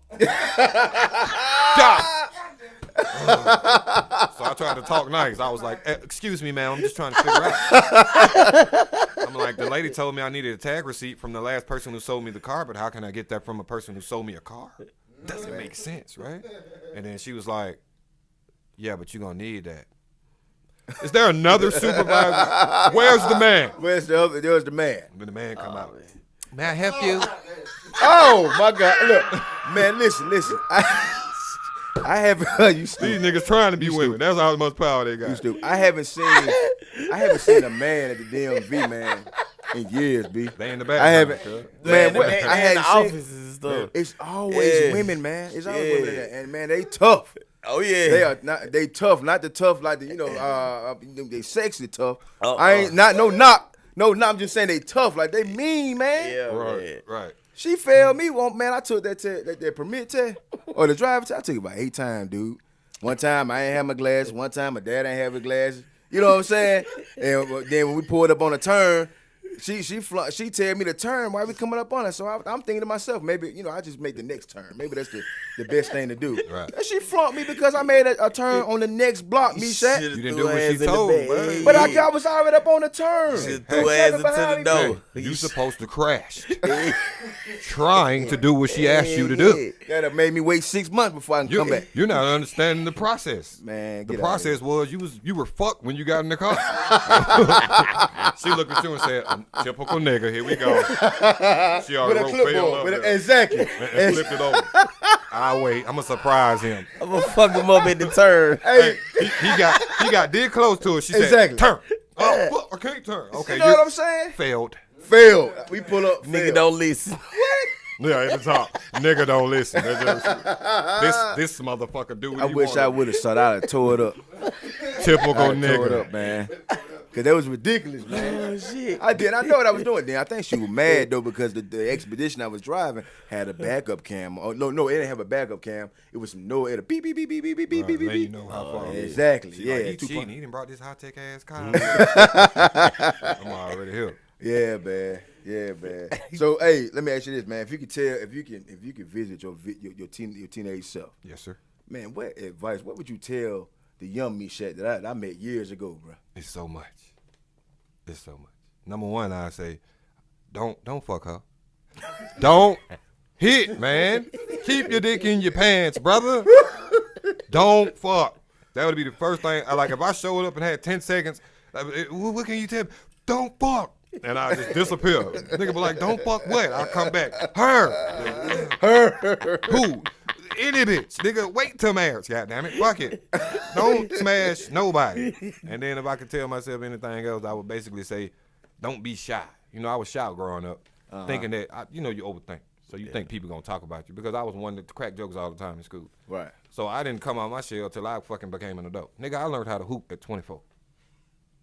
God. So I tried to talk nice. I was like, excuse me, ma'am. I'm just trying to figure out. I'm like, the lady told me I needed a tag receipt from the last person who sold me the car, but how can I get that from a person who sold me a car? Doesn't make sense, right? And then she was like, yeah, but you're going to need that. Is there another supervisor? Where's the man? Where's the other? There's the man. When the man come out. May I help you? Oh my God! Look, man, listen. I haven't. You stupid. These niggas trying to be women. That's how much power they got. You stupid. I haven't seen a man at the DMV, man, in years, B. They in the back. I haven't. Man, what, I I had had the seen, offices and stuff. It's always women, man. It's always women, in there. And man, they tough. Oh yeah, They are not. They tough, not the tough like the they sexy tough. I ain't not no knock. No, I'm just saying they tough. Like they mean, man. Yeah, Right. She failed me. Well, man, I took that permit test or the driver test. I took it about 8 times, dude. One time I ain't have my glasses. One time my dad ain't have his glasses. You know what I'm saying? And then when we pulled up on a turn, she tell me to turn while we coming up on it. So I'm thinking to myself, maybe I just make the next turn. Maybe that's the best thing to do. Right. And she flunked me because I made a turn on the next block, Meshack. You didn't do what she told, bro. But I was already up on the turn. threw ass into the door. You supposed to crash. Trying to do what she asked you to do. That'd have made me wait 6 months before I can come back. You're not understanding the process. Man, the get process was you were fucked when you got in the car. She looked at you and said, "Typical nigga, here we go." She already wrote fail up there. Exactly. And flipped it over. I'll wait. I'm gonna surprise him. I'm gonna fuck him up at the turn. Hey, He got dead close to it. She Exactly. said, "Turn." Oh, fuck, I can't turn. Okay, you know what I'm saying? failed. Failed. We pull up. Nigga failed. don't listen. Yeah, at the top. Nigga don't listen. This motherfucker do what I he wish I wanna. would have started out and tore it up. Typical Tore it nigga. up, man. Cause that was ridiculous, man. Oh shit. I did. I know what I was doing then. I think she was mad though because the expedition I was driving had a backup cam. Oh no, it didn't have a backup cam. It was some no. It had a beep beep beep beep beep beep beep beep Now you beep. know how far it is. Exactly. She Yeah. like, he 2 cheating. point- He done brought this high tech ass car. I'm already here. Yeah, man. Yeah, man. So, hey, let me ask you this, man. If you could visit your teenage self, Yes, sir. man, what would you tell the young Meshack that I met years ago, bro? It's so much. It's so much. Number one, I say, don't fuck her. Don't hit, man. Keep your dick in your pants, brother. Don't fuck. That would be the first thing. Like if I showed up and had 10 seconds, what can you tell me? Don't fuck. And I just disappear. Nigga be like, don't fuck what? I'll come back. Her. Who? Any bitch. Nigga, wait till marriage, goddammit. Fuck it. Don't smash nobody. And then if I could tell myself anything else, I would basically say, don't be shy. You know, I was shy growing up, thinking that, you overthink. So you think people gonna talk about you. Because I was one that cracked jokes all the time in school. Right. So I didn't come out my shell till I fucking became an adult. Nigga, I learned how to hoop at 24.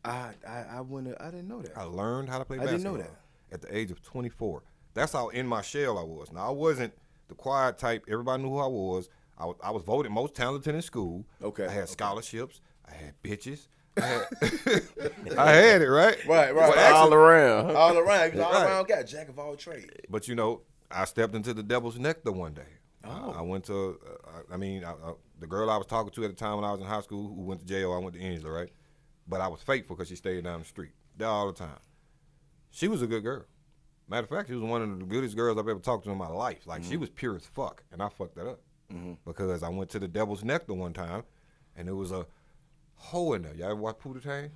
I didn't know that. I learned how to play I basketball. didn't know that. at the age of 24. That's how in my shell I was. Now, I wasn't the quiet type. Everybody knew who I was. I was voted most talented in school. Okay. I had scholarships. I had bitches. I had it, right? Right. All around. All around. He was all Right. around guy, jack of all trades. But, you know, I stepped into the devil's nectar one day. I went to, the girl I was talking to at the time when I was in high school who went to jail, I went to Angela, right? But I was faithful because she stayed down the street. There all the time. She was a good girl. Matter of fact, she was one of the goodest girls I've ever talked to in my life. Like, she was pure as fuck, and I fucked that up. Because I went to the devil's nectar one time, and there was a hole in there. Y'all ever watch Pootie Tang?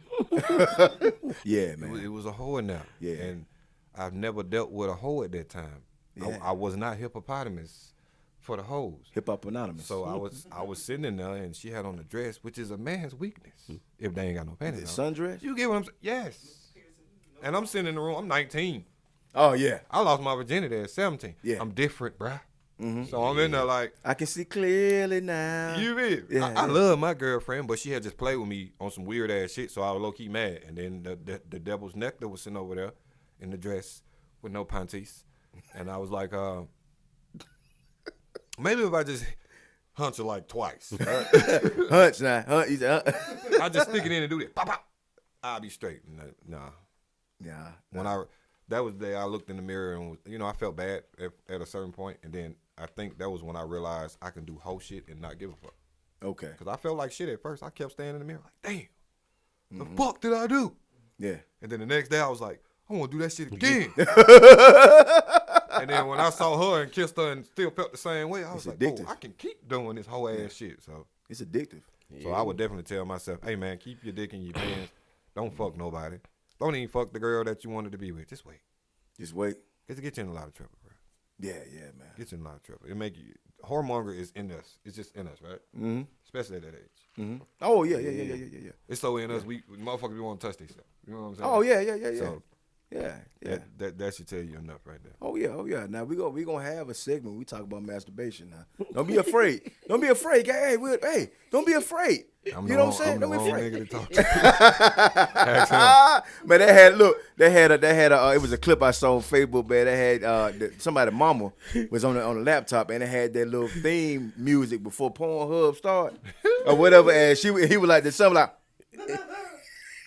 Yeah, man. It was a hole in there. Yeah. And I've never dealt with a hole at that time. Yeah. I was not hippopotamus for the hoes. Hip Hop Anonymous. So I was sitting in there, and she had on a dress, which is a man's weakness if they ain't got no panties on. Sundress? You get what I'm saying? Yes. And I'm sitting in the room. I'm 19. Oh, yeah. I lost my virginity at 17. Yeah. I'm different, bruh. So I'm in there like, I can see clearly now. you mean? Yeah, I love my girlfriend, but she had just played with me on some weird ass shit, so I was low key mad. And then the devil's nectar was sitting over there in the dress with no panties, and I was like, maybe if I just hunch her like twice, right? Hunch now. Hunch. He's I just stick it in and do that, pop pop, I'll be straight. Nah. Yeah. That was the day I looked in the mirror and you know I felt bad at a certain point, and then I think that was when I realized I can do whole shit and not give a fuck. Okay. Cause I felt like shit at first. I kept standing in the mirror like, damn, the fuck did I do? Yeah. And then the next day I was like, I want to do that shit again. And then when I saw her and kissed her and still felt the same way, I was like, addictive. oh, I can keep doing this whole ass shit. So It's addictive. I would definitely tell myself, hey man, keep your dick in your pants. Don't fuck nobody. Don't even fuck the girl that you wanted to be with. Just wait. Just wait. Cause it gets you in a lot of trouble, bro. Yeah, man. Gets you in a lot of trouble. It make you whoremonger is in us. It's just in us, right? Mm-hmm. Especially at that age. Mm-hmm. Oh, yeah. It's so in us. We motherfuckers, we want to touch these stuff. You know what I'm saying? Oh, yeah. So Yeah. that should tell you enough right there. Oh yeah. Now we gonna have a segment. We talk about masturbation. Now, don't be afraid. Don't be afraid, guy. Hey, don't be afraid. You know what I'm saying? Don't be afraid. Nigga to talk to. Ask him. Man, it was a clip I saw on Facebook, man. They had somebody mama was on the laptop and it had that little theme music before Pornhub started or whatever, and he was like, there's something like,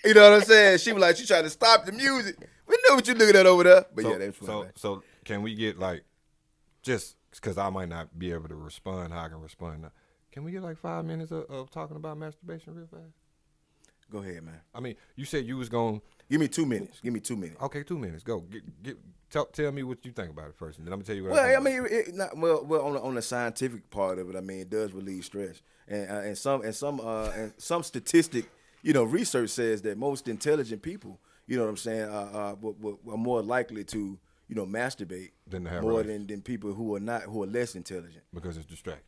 you know what I'm saying? She was like, she tried to stop the music. We know what you looking at over there, but yeah, that's funny. So can we get like, just because I might not be able to respond how I can respond now, can we get like 5 minutes of talking about masturbation real fast? Go ahead, man. I mean, you said you was going. Give me 2 minutes. Okay, 2 minutes. Go. Tell me what you think about it first, and then I'm gonna tell you what. Well, I think on the scientific part of it, I mean, it does relieve stress, and some statistic, research says that most intelligent people, you know what I'm saying, are more likely to, masturbate Than to have more relations. than people who are less intelligent. because it's distracting.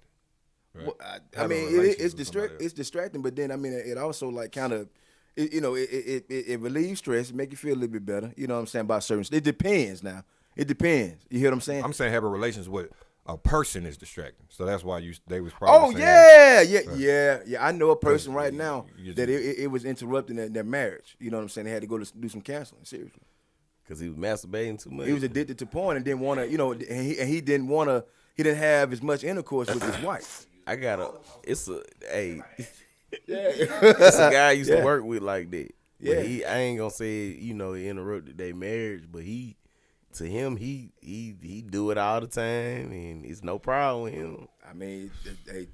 Right? Well, I Having mean, relations with somebody else. it's distracting, but then I mean, it also like kind of, it relieves stress, make you feel a little bit better. You know what I'm saying about certain. It depends now. It depends. You hear what I'm saying? I'm saying having relations with a person is distracting, so that's why they was probably. Oh saying, yeah. I know a person right now you that it was interrupting their marriage. You know what I'm saying? They had to go to do some counseling. Seriously, Because he was masturbating too much. he was addicted to porn and didn't want to. He didn't want to. He didn't have as much intercourse with his wife. It's a guy I used to work with like that. Yeah. But I ain't gonna say, he interrupted their marriage, but to him, he do it all the time, and it's no problem with him. I mean, hey,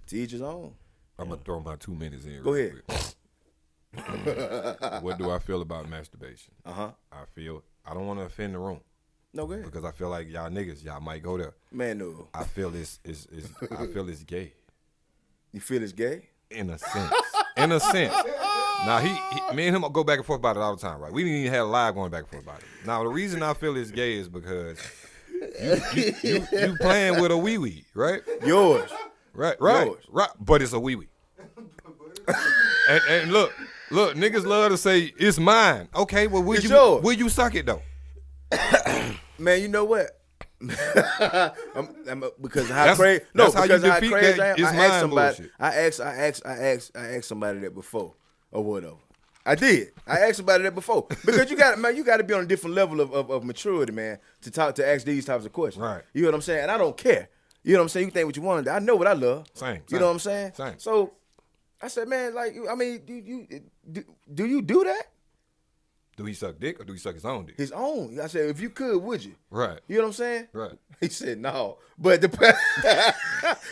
to each his own. I'm gonna throw my 2 minutes in. Go real ahead. quick. What do I feel about masturbation? Uh-huh. I don't want to offend the room No, go ahead. because I feel like y'all niggas, y'all might go there. Man, no. I feel it's gay You feel it's gay? in a sense. In a sense. Now me and him go back and forth about it all the time, right? We didn't even have a live going back and forth about it. Now the reason I feel it's gay is because you playing with a wee wee, right? Yours. Right. Yours. Right. But it's a wee wee. and look, niggas love to say it's mine. Okay, well will It's yours. you suck it though? Man, you know what? Because how That's- crazy. No, that's how you because how defeat crazy that I am. it's I asked mine somebody. bullshit. I asked somebody that before or whatever. I did. I asked about that before because you got to be on a different level of maturity, man, to ask these types of questions. Right. You know what I'm saying? And I don't care. You know what I'm saying? You think what you want. I know what I love. Same. You know what I'm saying? Same. So I said, man, like, I mean, do you do that? Do he suck dick or do he suck his own dick? His own. I said, if you could, would you? Right. You know what I'm saying? Right. He said no, but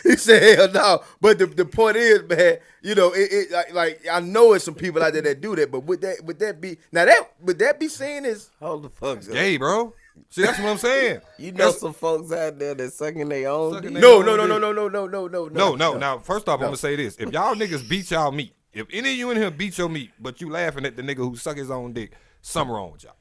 he said hell no. But the point is, man, you know, like I know it's some people out there that do that, but would that be seen as Hold the fuck up. Gay, bro. See, that's what I'm saying. You know some folks out there that sucking their own Sucking dick. their no. No. Now, first off, I'm gonna say this: if y'all niggas beat y'all meat, if any of you in here beat your meat, but you laughing at the nigga who suck his own dick, something wrong with y'all.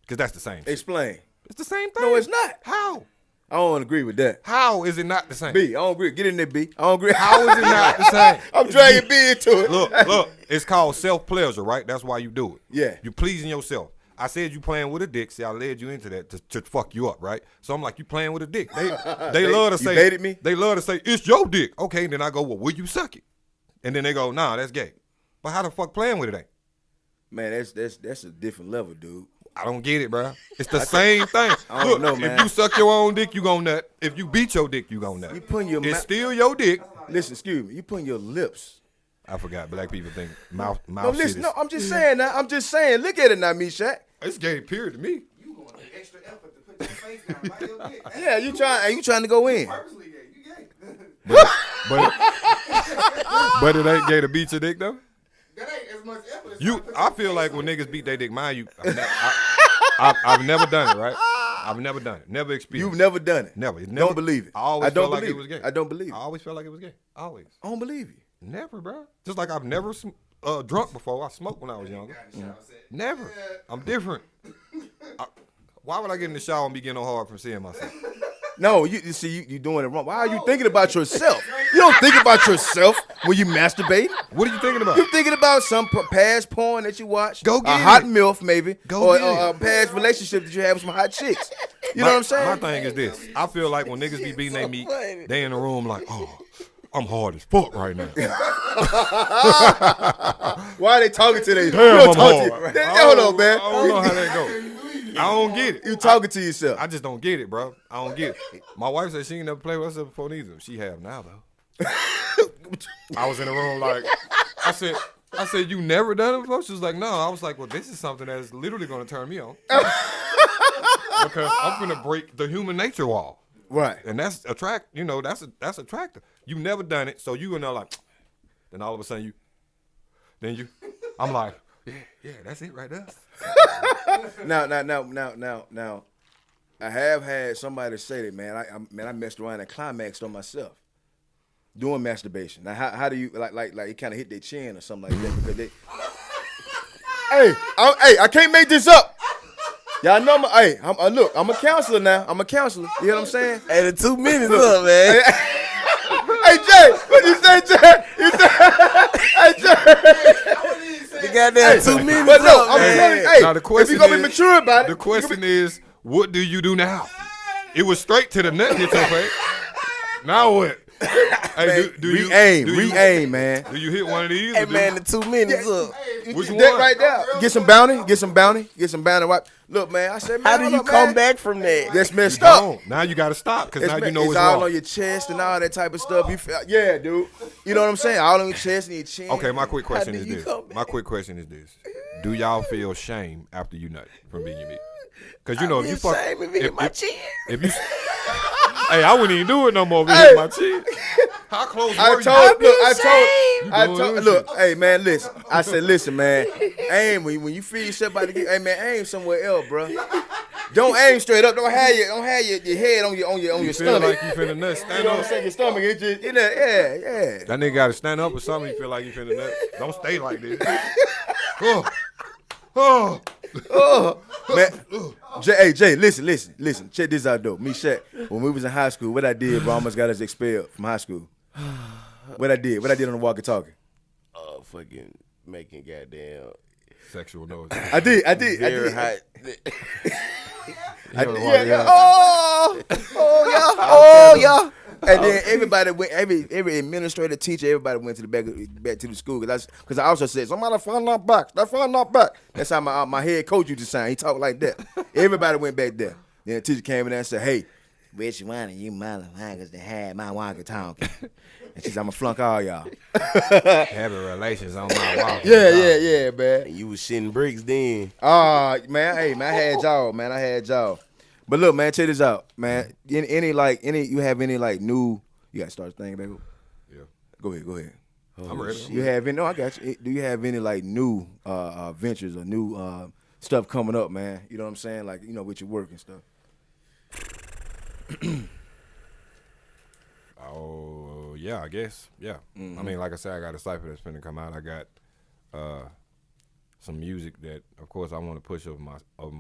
Because that's the same. Explain. It's the same thing. No, it's not. How? I don't agree with that. How is it not the same? B, I don't agree. Get in there, B. I don't agree. How is it not the same? I'm dragging B into it. Look. It's called self-pleasure, right? That's why you do it. Yeah. You pleasing yourself. I said you playing with a dick. See, I led you into that to fuck you up, right? So I'm like, you playing with a dick. They love to say. You baited me? They love to say, it's your dick. Okay, then I go, well, will you suck it? And then they go, nah, that's gay. But how the fuck playing with it ain't? Man, that's a different level, dude. I don't get it, bro. It's the same thing. I don't know, man. If you suck your own dick, you gon' nut. If you beat your dick, you gon' nut. You putting your It's still your dick. Listen, excuse me. You putting your lips. I forgot. Black people think mouth No, shit listen. is. No, I'm just saying now. I'm just saying. Look at it now, Meshack. It's gay, period, to me. You going to extra effort to put your face down by your dick. Yeah, you trying to go in. Purposely gay. You gay. But it ain't gay to beat your dick, though? That ain't as much effort as I feel like when niggas beat their dick, mind you, I've never done it, right? I've never done it. Never experienced. You've never done it. Never. It's Don't believe it. I always don't felt like believe it was gay. I don't believe it. I always felt like it was gay. Always. I don't believe you. Never, bro. Just like I've never drunk before. I smoked when I was younger. Never. I'm different. Why would I get in the shower and be getting hard from seeing myself? No, you see, you doing it wrong. Why are you thinking about yourself? You don't think about yourself when you masturbate. What are you thinking about? You're thinking about some past porn that you watched. Go get a hot it. MILF maybe. Go or get it. a past relationship that you had with some hot chicks. You know what I'm saying? My thing is this. I feel like when niggas be beating their meat, they in the room like, oh, I'm hard as fuck right now. Why are they talking to they? Damn, I'm hard. Hold on, man. I don't know how that go. I don't get it. You talking to yourself. I just don't get it, bro. I don't get it. My wife said she ain't never played with herself before neither. She have now though. I was in the room like, I said, you never done it before? She was like, no. I was like, well, this is something that's literally gonna turn me on. Because I'm gonna break the human nature wall. Right. And that's that's attractive. You never done it, so you in there like, then all of a sudden I'm like, yeah, that's it right there. Now, I have had somebody say that, man. I messed around and climaxed on myself doing masturbation. Now, how do you like it kind of hit their chin or something like that because they. I can't make this up. Y'all know look, I'm a counselor now. I'm a counselor. You know what I'm saying? Hey, the 2 minutes up, man. Hey Jay, what you say, Jay? You say, hey Jay. The goddamn 2 minutes But no, up, I'm man. telling you, hey, Now, the question if you gonna be is- mature about it, The question is, what do you do now? It was straight to the nut hit your face. Now what? Hey, re-aim, man. Do you hit one of these? Hey, or do man, you- the 2 minutes up. Which That one? right there. Get some bounty. Wipe. Look, man, I said, man, How do hold you up, come man. back from that? That's messed up. Gone. Now you got to stop because now you know it's it's all wrong. on your chest and all that type of stuff. You feel, yeah, dude. You know what I'm saying? All on your chest and your chin. Okay, my quick question do is you this. come back? My quick question is this. Do y'all feel shame after you nut from being your meat? Because you know, if you fuck. Same if it hit my chin. If you. Hey, I wouldn't even do it no more if it hit my chin. How close were you? Look, hey man, listen. I said, listen, man. Aim when you feel yourself about to get, hey man, aim somewhere else, bro. Don't aim straight up. Don't have your head on your You feel stomach. like you finna nut. You Stand know what I'm up. saying? Your stomach, it just, yeah. That nigga got to stand up or something. You feel like you finna nut. Don't stay like this. Man, Jay, listen. Check this out though. Meshack, when we was in high school, what I did, bro, almost got us expelled from high school. What I did on the walkie-talkie. Fucking making goddamn Sexual noise. I did. very hot. Oh yeah. And then everybody went, every administrator, teacher, everybody went to the back to the school because I also said somebody find that box. That find that box. That's how my head coach used to sound. He talked like that. Everybody went back there. Then the teacher came in there and said, "Hey, which one of you motherfuckers that had my walkie talkie?" And she said, "I'm gonna flunk all y'all." Having relations on my walk. Yeah, man. And you was shitting bricks then. Man, hey, man, I had y'all. But look, man, check this out, man. You have any like new? You gotta start thing, baby. Yeah. Go ahead. I'm ready. You have any? No, I got you. Do you have any like new ventures or new stuff coming up, man? You know what I'm saying? Like with your work and stuff. Oh yeah, I guess. Yeah. I mean, like I said, I got a cipher that's finna come out. I got some music that, of course, I want to push of my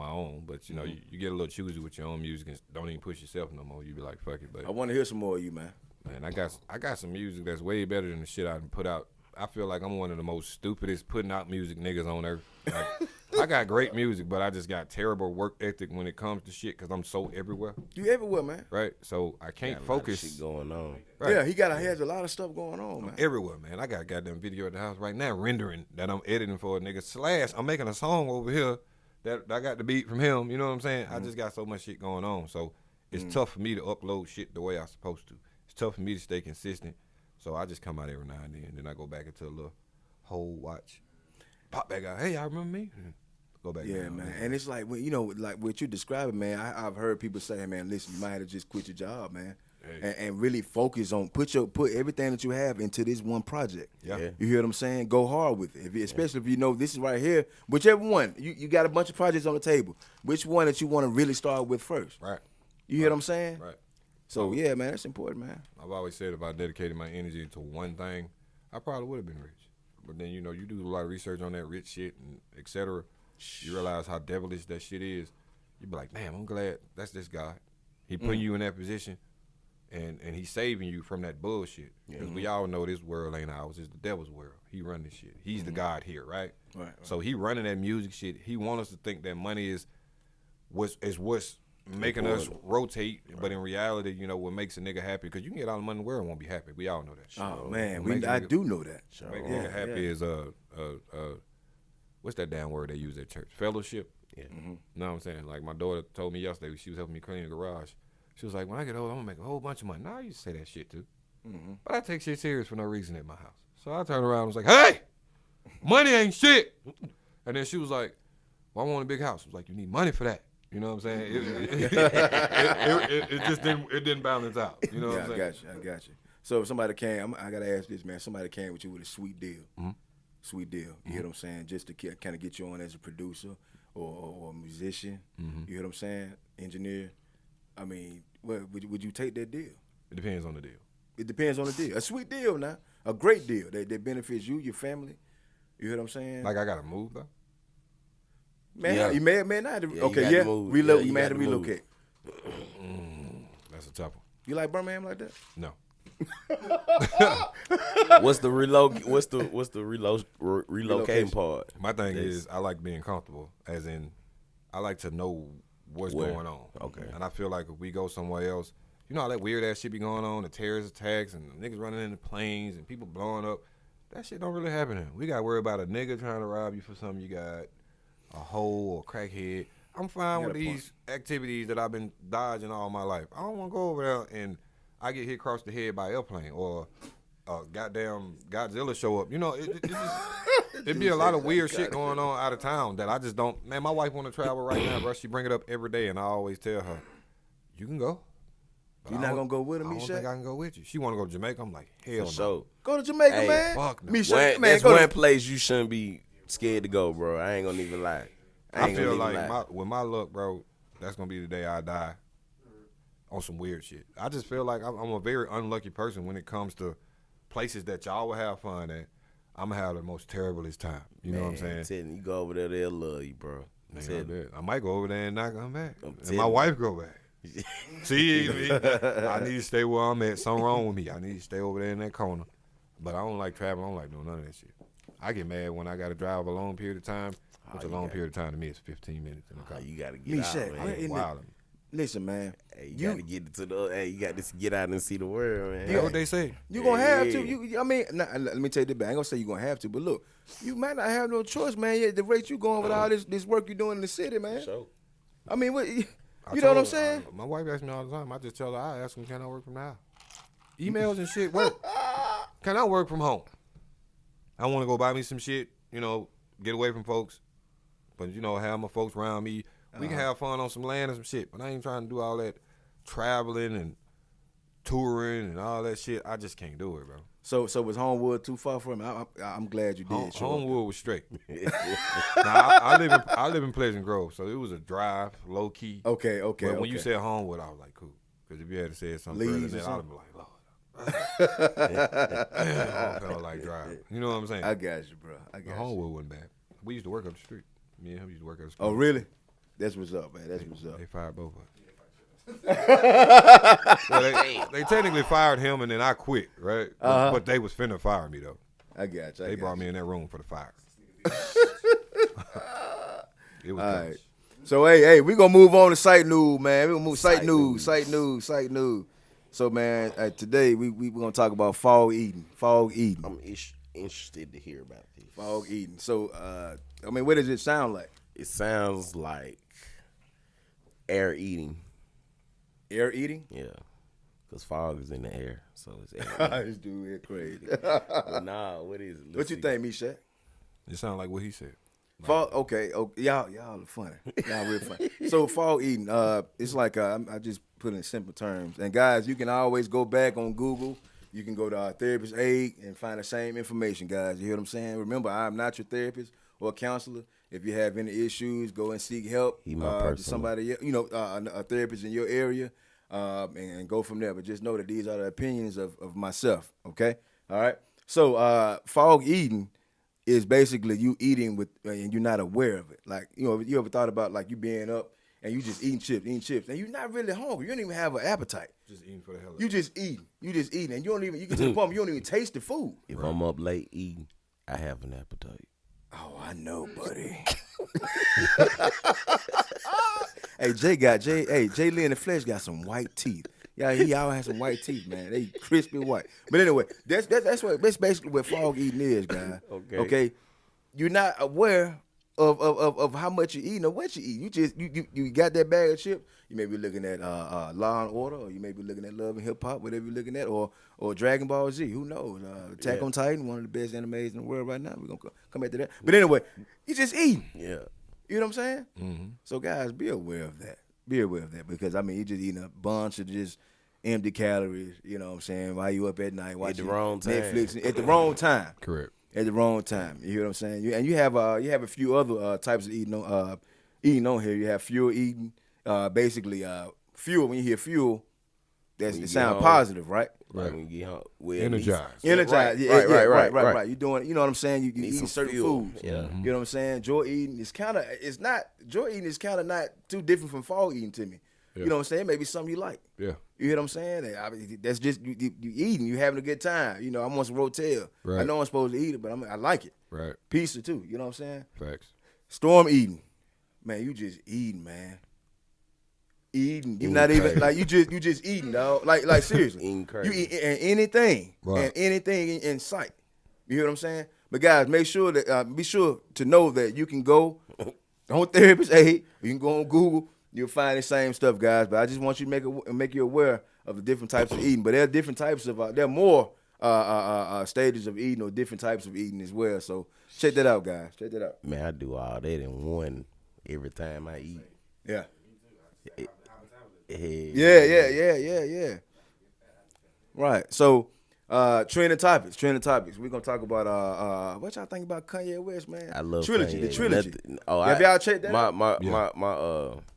own. But you get a little choosy with your own music and don't even push yourself no more. You be like, fuck it. But I want to hear some more of you, man. Man, I got some music that's way better than the shit I done put out. I feel like I'm one of the most stupidest putting out music niggas on earth. Like, I got great music, but I just got terrible work ethic when it comes to shit because I'm so everywhere. You everywhere, man. Right? So I can't focus. Shit going on. Right. Yeah, he has a lot of stuff going on, man. Everywhere, man. I got a goddamn video at the house right now rendering that I'm editing for a nigga. / I'm making a song over here that I got the beat from him. You know what I'm saying? I just got so much shit going on. So it's tough for me to upload shit the way I'm supposed to. It's tough for me to stay consistent. So I just come out every now and then I go back into a little whole watch. Pop back out. Hey, y'all remember me? Go back. Yeah, down, man. And it's like like what you describing, man. I've heard people say, man, listen, you might have to just quit your job, man, and really focus on put everything that you have into this one project. Yeah. You hear what I'm saying? Go hard with it. Especially if you know this is right here. Whichever one you got a bunch of projects on the table. Which one that you want to really start with first? Right. You hear what I'm saying? Right. So yeah, man, that's important, man. I've always said if I dedicated my energy to one thing, I probably would have been rich. But then, you do a lot of research on that rich shit and et cetera. You realize how devilish that shit is. You be like, damn, I'm glad that's this guy. He putting you in that position and he's saving you from that bullshit. Because we all know this world ain't ours. It's the devil's world. He run this shit. He's the God here, right? Right. So he running that music shit. He want us to think that money is what's making us rotate, but in reality, what makes a nigga happy? Because you can get all the money in the world and won't be happy. We all know that. Oh man, I do know that. Make a nigga happy is what's that damn word they use at church? Fellowship. Yeah. Know what I'm saying? Like my daughter told me yesterday, she was helping me clean the garage. She was like, when I get old, I'm gonna make a whole bunch of money. Now I used to say that shit too, but I take shit serious for no reason at my house. So I turned around and was like, hey, money ain't shit. And then she was like, well, I want a big house. I was like, you need money for that. You know what I'm saying? It just didn't balance out. You know what I'm saying? I got you. So if somebody came, I gotta ask this, man. Somebody came with you with a sweet deal. Sweet deal. You hear what I'm saying? Just to kind of get you on as a producer or a musician. You hear what I'm saying? Engineer. I mean, would you take that deal? It depends on the deal. It depends on the deal. A sweet deal now. A great deal that benefits you, your family. You hear what I'm saying? Like I gotta move though. Man, you may not have to. Yeah, Okay, you got to move. Reload. Yeah, you may have to move. relocate. That's a tough one. You like Birmingham like that? No. What's the relocating part? My thing is I like being comfortable, as in I like to know what's going on. Okay. And I feel like if we go somewhere else, all that weird ass shit be going on, the terrorist attacks and niggas running into planes and people blowing up. That shit don't really happen here. We got to worry about a nigga trying to rob you for something you got, a hoe or crackhead. I'm fine with these activities that I've been dodging all my life. I don't want to go over there and I get hit across the head by an airplane or goddamn Godzilla show up. It'd be a lot of weird shit going on out of town that I just don't. Man, my wife want to travel right now, bro. She bring it up every day, and I always tell her, you can go. You're not gonna go with him, I don't think I can go with you. She want to go to Jamaica. I'm like, hell no. So go to Jamaica, Hey, man. fuck no. Meshack, man, that's go one place you shouldn't be scared to go, bro. I ain't gonna even lie. I feel like with my luck, bro, that's gonna be the day I die on some weird shit. I just feel like I'm a very unlucky person when it comes to places that y'all will have fun at. I'm gonna have the most terriblest time. You know what I'm saying? Telling you go over there, they'll love you, bro. I might go over there and not come back. And telling my you. wife go back. See, I need to stay where I'm at. Something wrong with me. I need to stay over there in that corner. But I don't like traveling. I don't like doing none of that shit. I get mad when I got to drive a long period of time. Which a long period of time to me is 15 minutes in the car. You gotta get out, man. Meshack, Wild. Listen, man. Hey, you gotta get to the. Hey, you got to get out and see the world, man. You know what they say? You gonna have to. I mean, let me tell you this, man. I ain't gonna say you gonna have to, but look, you might not have no choice, man. Yeah, the rate you going with all this work you doing in the city, man. Sure. I mean, what you I know told what I'm her, saying? my wife asks me all the time. I just tell her, I ask them, can I work from the house? Emails and shit work. Can I work from home? I want to go buy me some shit, you know, get away from folks. But, you know, have my folks around me. We can have fun on some land and some shit. But I ain't trying to do all that traveling and touring and all that shit. I just can't do it, bro. So was Homewood too far from me? I'm glad you did. Homewood was straight. Now, I live in Pleasant Grove, so it was a drive, low key. Okay. But when you said Homewood, I was like, cool. Because if you had said something further than that, I'd be like, Lord. I felt like driving. You know what I'm saying? I got you, bro. I The got you. Homewood wasn't bad. We used to work up the street. Me and him used to work up the street. Oh, really? That's what's up, man. That's what's up. They fired both of us. Well, they technically fired him, and then I quit, right? But they was finna fire me, though. I got you. They brought me in that room for the fire. It was All close. right. So hey, we gonna move on to Psych news, man. We gonna move Psych news. So man, today we gonna talk about fog eating. I'm interested to hear about this. Fog eating. So I mean, what does it sound like? It sounds like air eating. Air eating? Yeah. Because fog is in the air, so it's air. This dude here crazy. But nah, what is it? What you think, Meshack? It sounded like what he said. Fog. Okay. Y'all are funny. Y'all real funny. So fog eating. It's like I just put it in simple terms. And guys, you can always go back on Google. You can go to our therapist aid and find the same information, guys. You hear what I'm saying? Remember, I'm not your therapist or counselor. If you have any issues, go and seek help. He my to personal. somebody, a therapist in your area, and go from there. But just know that these are the opinions of myself. Okay, all right. So fog eating is basically you eating and you're not aware of it. Like you ever thought about like you being up and you just eating chips, and you're not really hungry. You don't even have an appetite. Just eating for the hell of it. You just eating, and you get to the point where you don't even taste the food. If I'm up late eating, I have an appetite. Oh, I know, buddy. Hey, Jay Lee in the flesh got some white teeth. Yeah, he always has some white teeth, man. They crispy white. But anyway, that's basically what fog eating is, guys. Okay. You're not aware of how much you eat or what you eat. You just you got that bag of chips. You may be looking at Law and Order, or you may be looking at Love and Hip Hop, whatever you're looking at, or Dragon Ball Z. Who knows? Attack on Titan, one of the best animes in the world right now. We're gonna come back to that. But anyway, you just eating. Yeah. You know what I'm saying? Mm-hmm. So guys, be aware of that. Be aware of that, because I mean, you just eating a bunch of just empty calories. You know what I'm saying? While you up at night watching the wrong time. Netflix at the wrong time. Correct. At the wrong time. You hear what I'm saying? You have a few other types of eating on here. You have fuel eating. Basically, fuel. When you hear fuel, it sounds positive, right? Right. When you get home, Energized. Energized. Right. You doing, you know what I'm saying? You Need eating some certain fuel. foods. Yeah. You know what I'm saying? Joy eating is kind of not too different from fog eating to me. Yeah. You know what I'm saying? Maybe something you like. Yeah. You hear what I'm saying? I mean, that's just you eating. You having a good time. You know, I'm on some Rotel. Right. I know I'm supposed to eat it, but I like it. Right. Pizza too. You know what I'm saying? Facts. Storm eating. Man, you just eating, man. Eating. You're not even like you just eating, dog. Like seriously. Eating crazy. You eat anything. Right. And anything in sight. You hear what I'm saying? But guys, make sure that be sure to know that you can go on therapist aid. You can go on Google. You'll find the same stuff, guys. But I just want you to make you aware of the different types of eating. But there are different types of there are more stages of eating, or different types of eating as well. So check that out, guys. Check that out. Man, I do all that in one every time I eat. Yeah. Yeah. Yeah. Right. So trending topics. We're gonna talk about what y'all think about Kanye West, man? I love trilogy. Kanye. The trilogy. Have y'all checked that? I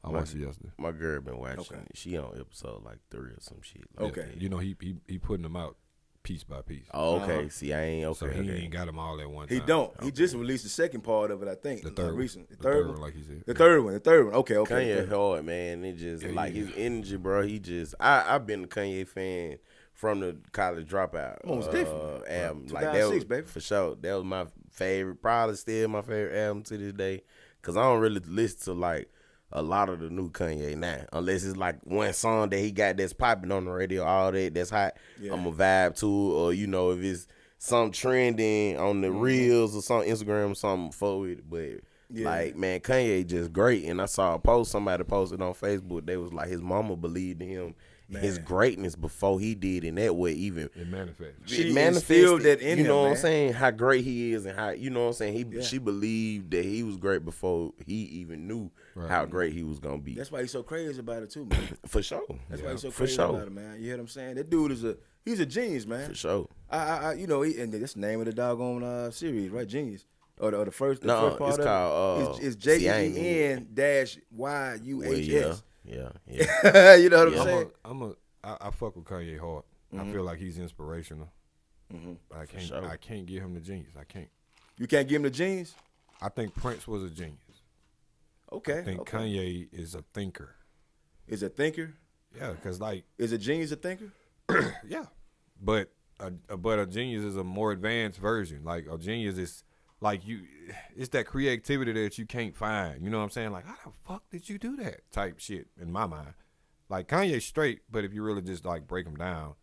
watched it yesterday. My girl been watching. Okay. She on episode like 3 or some shit. Like Okay. that. You know, he putting them out piece by piece. Oh, okay. See, I ain't So okay. he okay. ain't got them all at one time. He don't. He just released the second part of it, I think. The third recent. one. The third one, like he said. The third one. Okay. Kanye hard, man. It just like his energy, bro. He just I've been a Kanye fan from the College Dropout. Most definitely. Album. Like 2006, that was, baby. For sure. That was my favorite, probably still my favorite album to this day. Cause I don't really listen to like a lot of the new Kanye now, unless it's like one song that he got that's popping on the radio, all that's hot. Yeah. I'm a vibe to it, or you know, if it's something trending on the reels or some Instagram or something, fuck with it. But like, man, Kanye just great. And I saw a post somebody posted on Facebook. They was like, his mama believed in him. His greatness before he did, and that way even It manifested. She manifested instilled that in you know him, what I'm man. saying, how great he is, and how, you know what I'm saying, she believed that he was great before he even knew how great he was gonna be. That's why he's so crazy about it too, man. For sure. That's why he's so For crazy sure. about it, man. You hear what I'm saying? That dude is he's a genius, man. For sure. I you know, and that's the name of the doggone series, right? Genius. Or the first part it's of called it's see, I ain't JEN-YUHS. Yeah. You know what I'm saying? I fuck with Kanye hard. I feel like he's inspirational. I can't give him the genius. I can't. You can't give him the genius? I think Prince was a genius. Okay. I think Kanye is a thinker. Is a thinker? Yeah, because like Is a genius a thinker? yeah, but a genius is a more advanced version. Like a genius is like it's that creativity that you can't find. You know what I'm saying? Like, how the fuck did you do that? Type shit in my mind. Like Kanye's straight, but if you really just like break him down,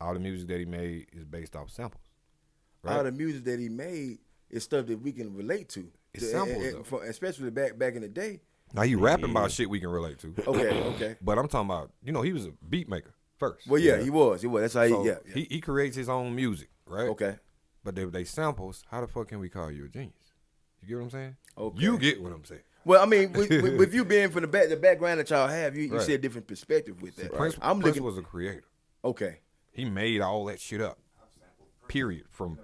all the music that he made is based off samples. Right? All the music that he made is stuff that we can relate to. It's samples, though. Especially back in the day. Now he rapping about shit we can relate to. Okay. But I'm talking about, he was a beat maker first. Well, yeah, he was. That's how So he. he creates his own music, right? Okay. But they samples. How the fuck can we call you a genius? You get what I'm saying? Okay. You get what I'm saying. Well, I mean, with you being from the background that y'all have, you Right. see a different perspective with that. Prince was a creator. Okay. He made all that shit up. Period. From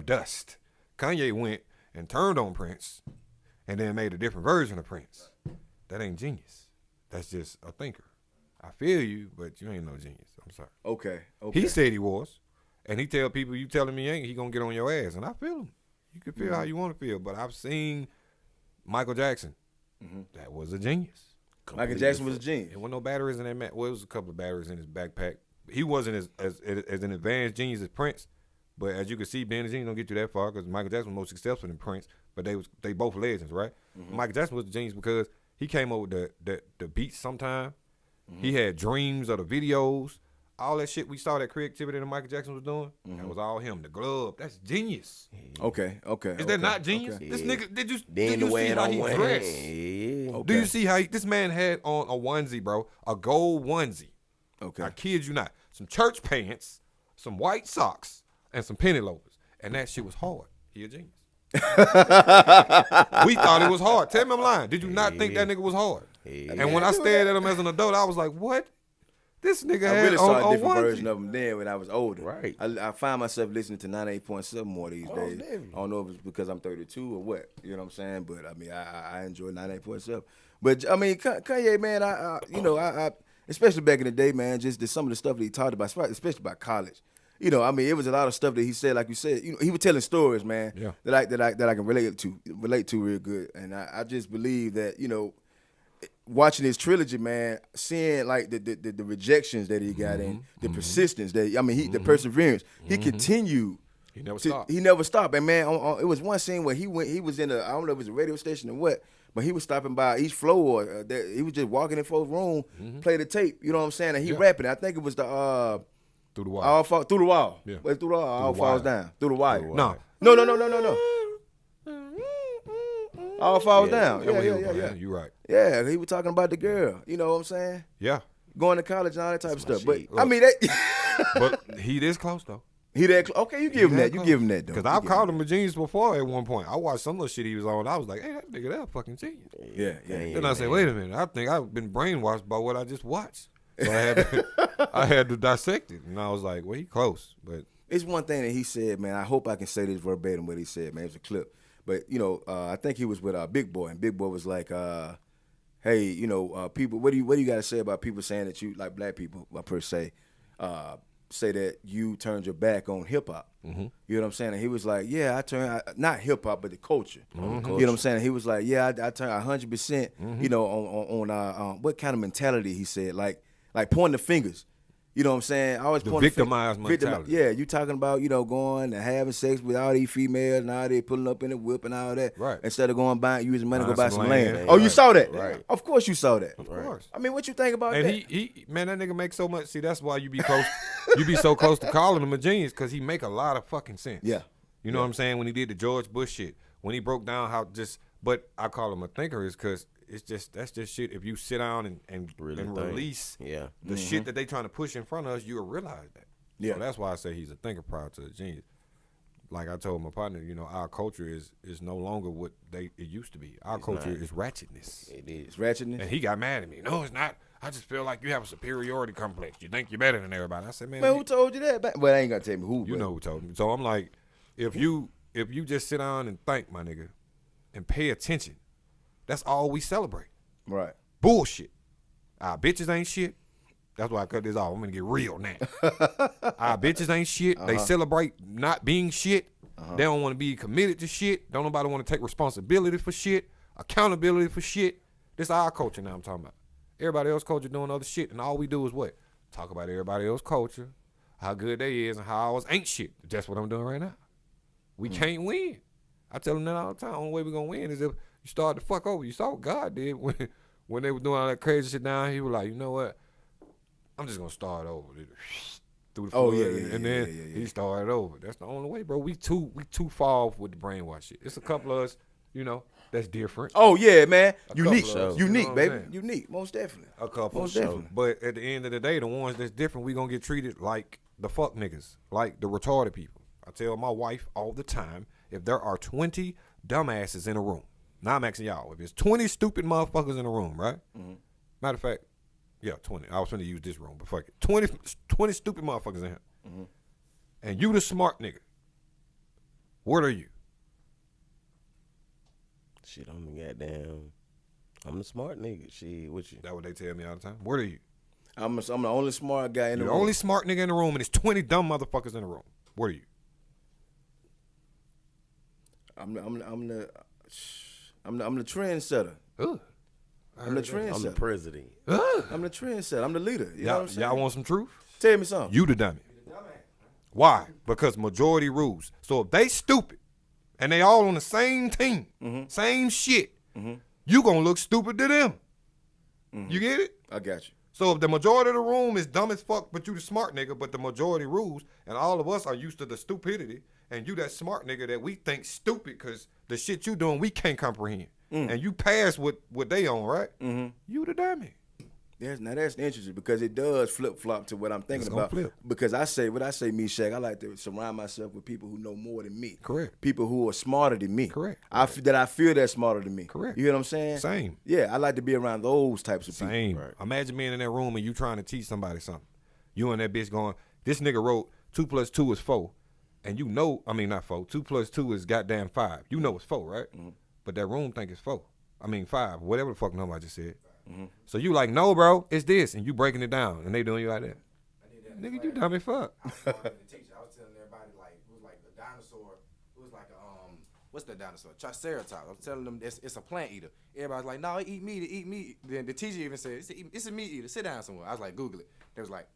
dust. Kanye went and turned on Prince and then made a different version of Prince. That ain't genius. That's just a thinker. I feel you, but you ain't no genius. I'm sorry. Okay. He said he was. And he tell people, you telling me ain't, he gonna get on your ass. And I feel him. You can feel how you want to feel. But I've seen Michael Jackson. That was a genius. Michael Jackson was a genius. There wasn't no batteries in that man. Well, it was a couple of batteries in his backpack. He wasn't as an advanced genius as Prince. But as you can see, being a genius don't get you that far because Michael Jackson was more successful than Prince. But they both legends, right? Michael Jackson was a genius because he came up with the beats sometime. He had dreams of the videos. All that shit we saw that creativity that Michael Jackson was doing, that was all him. The glove, that's genius. Okay. Is that not genius? Okay. This nigga, did you The way see it how he went. dressed? Yeah. Do you see how this man had on a onesie, bro? A gold onesie. Okay. I kid you not. Some church pants, some white socks, and some penny loafers. And that shit was hard. He a genius. We thought it was hard. Tell me I'm lying. Did you not think that nigga was hard? And when I stared at him as an adult, I was like, what? This nigga I had really saw a different onesie. version of him then when I was older. Right. I find myself listening to 98.7 more these days. definitely. I don't know if it's because I'm 32 or what. You know what I'm saying? But I mean, I enjoy 98.7. But I mean, Kanye, man, I especially back in the day, man, just some of the stuff that he talked about, especially about college. You know, I mean, it was a lot of stuff that he said, like you said. You know, he was telling stories, man, that I can relate to real good. And I just believe that, you know, watching his trilogy, man, seeing like the rejections that he got in, the persistence that the perseverance, he continued. He never stopped. He never stopped. And man, it was one scene where he was in I don't know if it was a radio station or what, but he was stopping by each floor. He was just walking in folks' room, play the tape. You know what I'm saying? And he rapping. I think it was the Through the wall. through the wall. Yeah. Wait, through the wall. All the falls wire. down. Through the wire. No. No. All falls down. That's what he Yeah. was doing. You right. Yeah, he was talking about the girl. You know what I'm saying? Yeah. Going to college and all that type of stuff. But shit. I mean, But he this close, though. he that okay. You give him that. You give him that though. Because I've called him a genius before at one point. I watched some of the shit he was on. I was like, hey, that nigga, that a fucking genius. Yeah. Then I said, wait a minute. I think I've been brainwashed by what I just watched. So I had to dissect it. And I was like, well, he close. But It's one thing that he said, man. I hope I can say this verbatim what he said, man. It was a clip. But, you know, I think he was with Big Boy. And Big Boy was like, hey, you know, people, what do you got to say about people saying that you, like black people, per se, say that you turned your back on hip-hop? You know what I'm saying? And he was like, yeah, I turned, not hip-hop, but the culture. You know what I'm saying? And he was like, yeah, I turned 100%, you know, on what kind of mentality he said, like pointing the fingers. You know what I'm saying? I always The point victimized mentality. Yeah, you talking about, going and having sex with all these females and all they pulling up in the whip and all that. Right. Instead of going using money to go Buying buy some some land. land. Oh, you Right. saw that? Right. Of course you saw that. Of course. I mean, what you think about And that? he man, that nigga makes so much. See, that's why you be close. You be so close to calling him a genius because he make a lot of fucking sense. Yeah. You know what I'm saying? When he did the George Bush shit, when he broke down but I call him a thinker is because that's just shit. If you sit down and Really think. release Yeah. the shit that they trying to push in front of us, you'll realize that. Yeah. So that's why I say he's a thinker prior to a genius. Like I told my partner, our culture is no longer what it used to be. Our culture is ratchetness. It is. It's ratchetness. And he got mad at me. No, it's not. I just feel like you have a superiority complex. You think you're better than everybody. I said, man, Man, who told you that? Well, I ain't gonna tell me who. you but- know who told me. So I'm like, if you just sit down and think, my nigga, and pay attention, that's all we celebrate. Right. Bullshit. Our bitches ain't shit. That's why I cut this off. I'm gonna get real now. Our bitches ain't shit. They celebrate not being shit. They don't want to be committed to shit. Don't nobody want to take responsibility for shit, accountability for shit. This our culture now I'm talking about. Everybody else culture doing other shit, and all we do is what? Talk about everybody else culture, how good they is, and how ours ain't shit. That's what I'm doing right now. We can't win. I tell them that all the time. The only way we're gonna win is if you start to fuck over. You saw what God did when they were doing all that crazy shit down. He was like, you know what? I'm just gonna start over. Through the flood, and then he started over. That's the only way, bro. We too far off with the brainwash shit. It's a couple of us, that's different. Oh yeah, man. Unique, couple of us, unique, you know what I'm baby. saying? Unique, most definitely. A couple, Most definitely. But at the end of the day, the ones that's different, we gonna get treated like the fuck niggas, like the retarded people. I tell my wife all the time, if there are 20 dumbasses in a room, now I'm asking y'all, if it's 20 stupid motherfuckers in a room, right? Matter of fact, yeah, 20. I was trying to use this room, but fuck it. 20 stupid motherfuckers in here. And you the smart nigga. What are you? Shit, I'm the smart nigga. Shit, what you? That what they tell me all the time. What are you? I'm the only smart guy in the You're the room. only smart nigga in the room, and there's 20 dumb motherfuckers in the room. What are you? I'm the trendsetter. Ugh. I'm the trendsetter. I'm the president. I'm the trendsetter. I'm the leader. You know what I'm saying? Y'all want some truth? Tell me something. You the dummy. Why? Because majority rules. So if they stupid and they all on the same team, same shit, you gonna look stupid to them. You get it? I got you. So if the majority of the room is dumb as fuck, but you the smart nigga, but the majority rules, and all of us are used to the stupidity, and you that smart nigga that we think stupid because the shit you doing we can't comprehend, and you pass what they on, right? You the dummy. That's interesting because it does flip flop to what I'm thinking It's gonna about. flip. Because Meshack, I like to surround myself with people who know more than me. Correct. People who are smarter than me. Correct. I feel they're smarter than me. Correct. You hear what I'm saying? Same. Yeah, I like to be around those types of people. Same. Imagine being in that room and you trying to teach somebody something. You and that bitch going, this nigga wrote 2 + 2 is 4. And you know, I mean not 4, 2 + 2 is goddamn 5. You know it's 4, right? But that room think it's 4. I mean 5, whatever the fuck nobody just said. So you like, no, bro, it's this, and you breaking it down, and they doing you like that. Nigga, you dumb as fuck. I was telling everybody it was like a dinosaur. It was like what's the dinosaur? Triceratops. I'm telling them it's a plant eater. Everybody's like, no, it eat meat, it eat meat. Then the teacher even said, it's a meat eater. Sit down somewhere. I was like, Google it. They was like,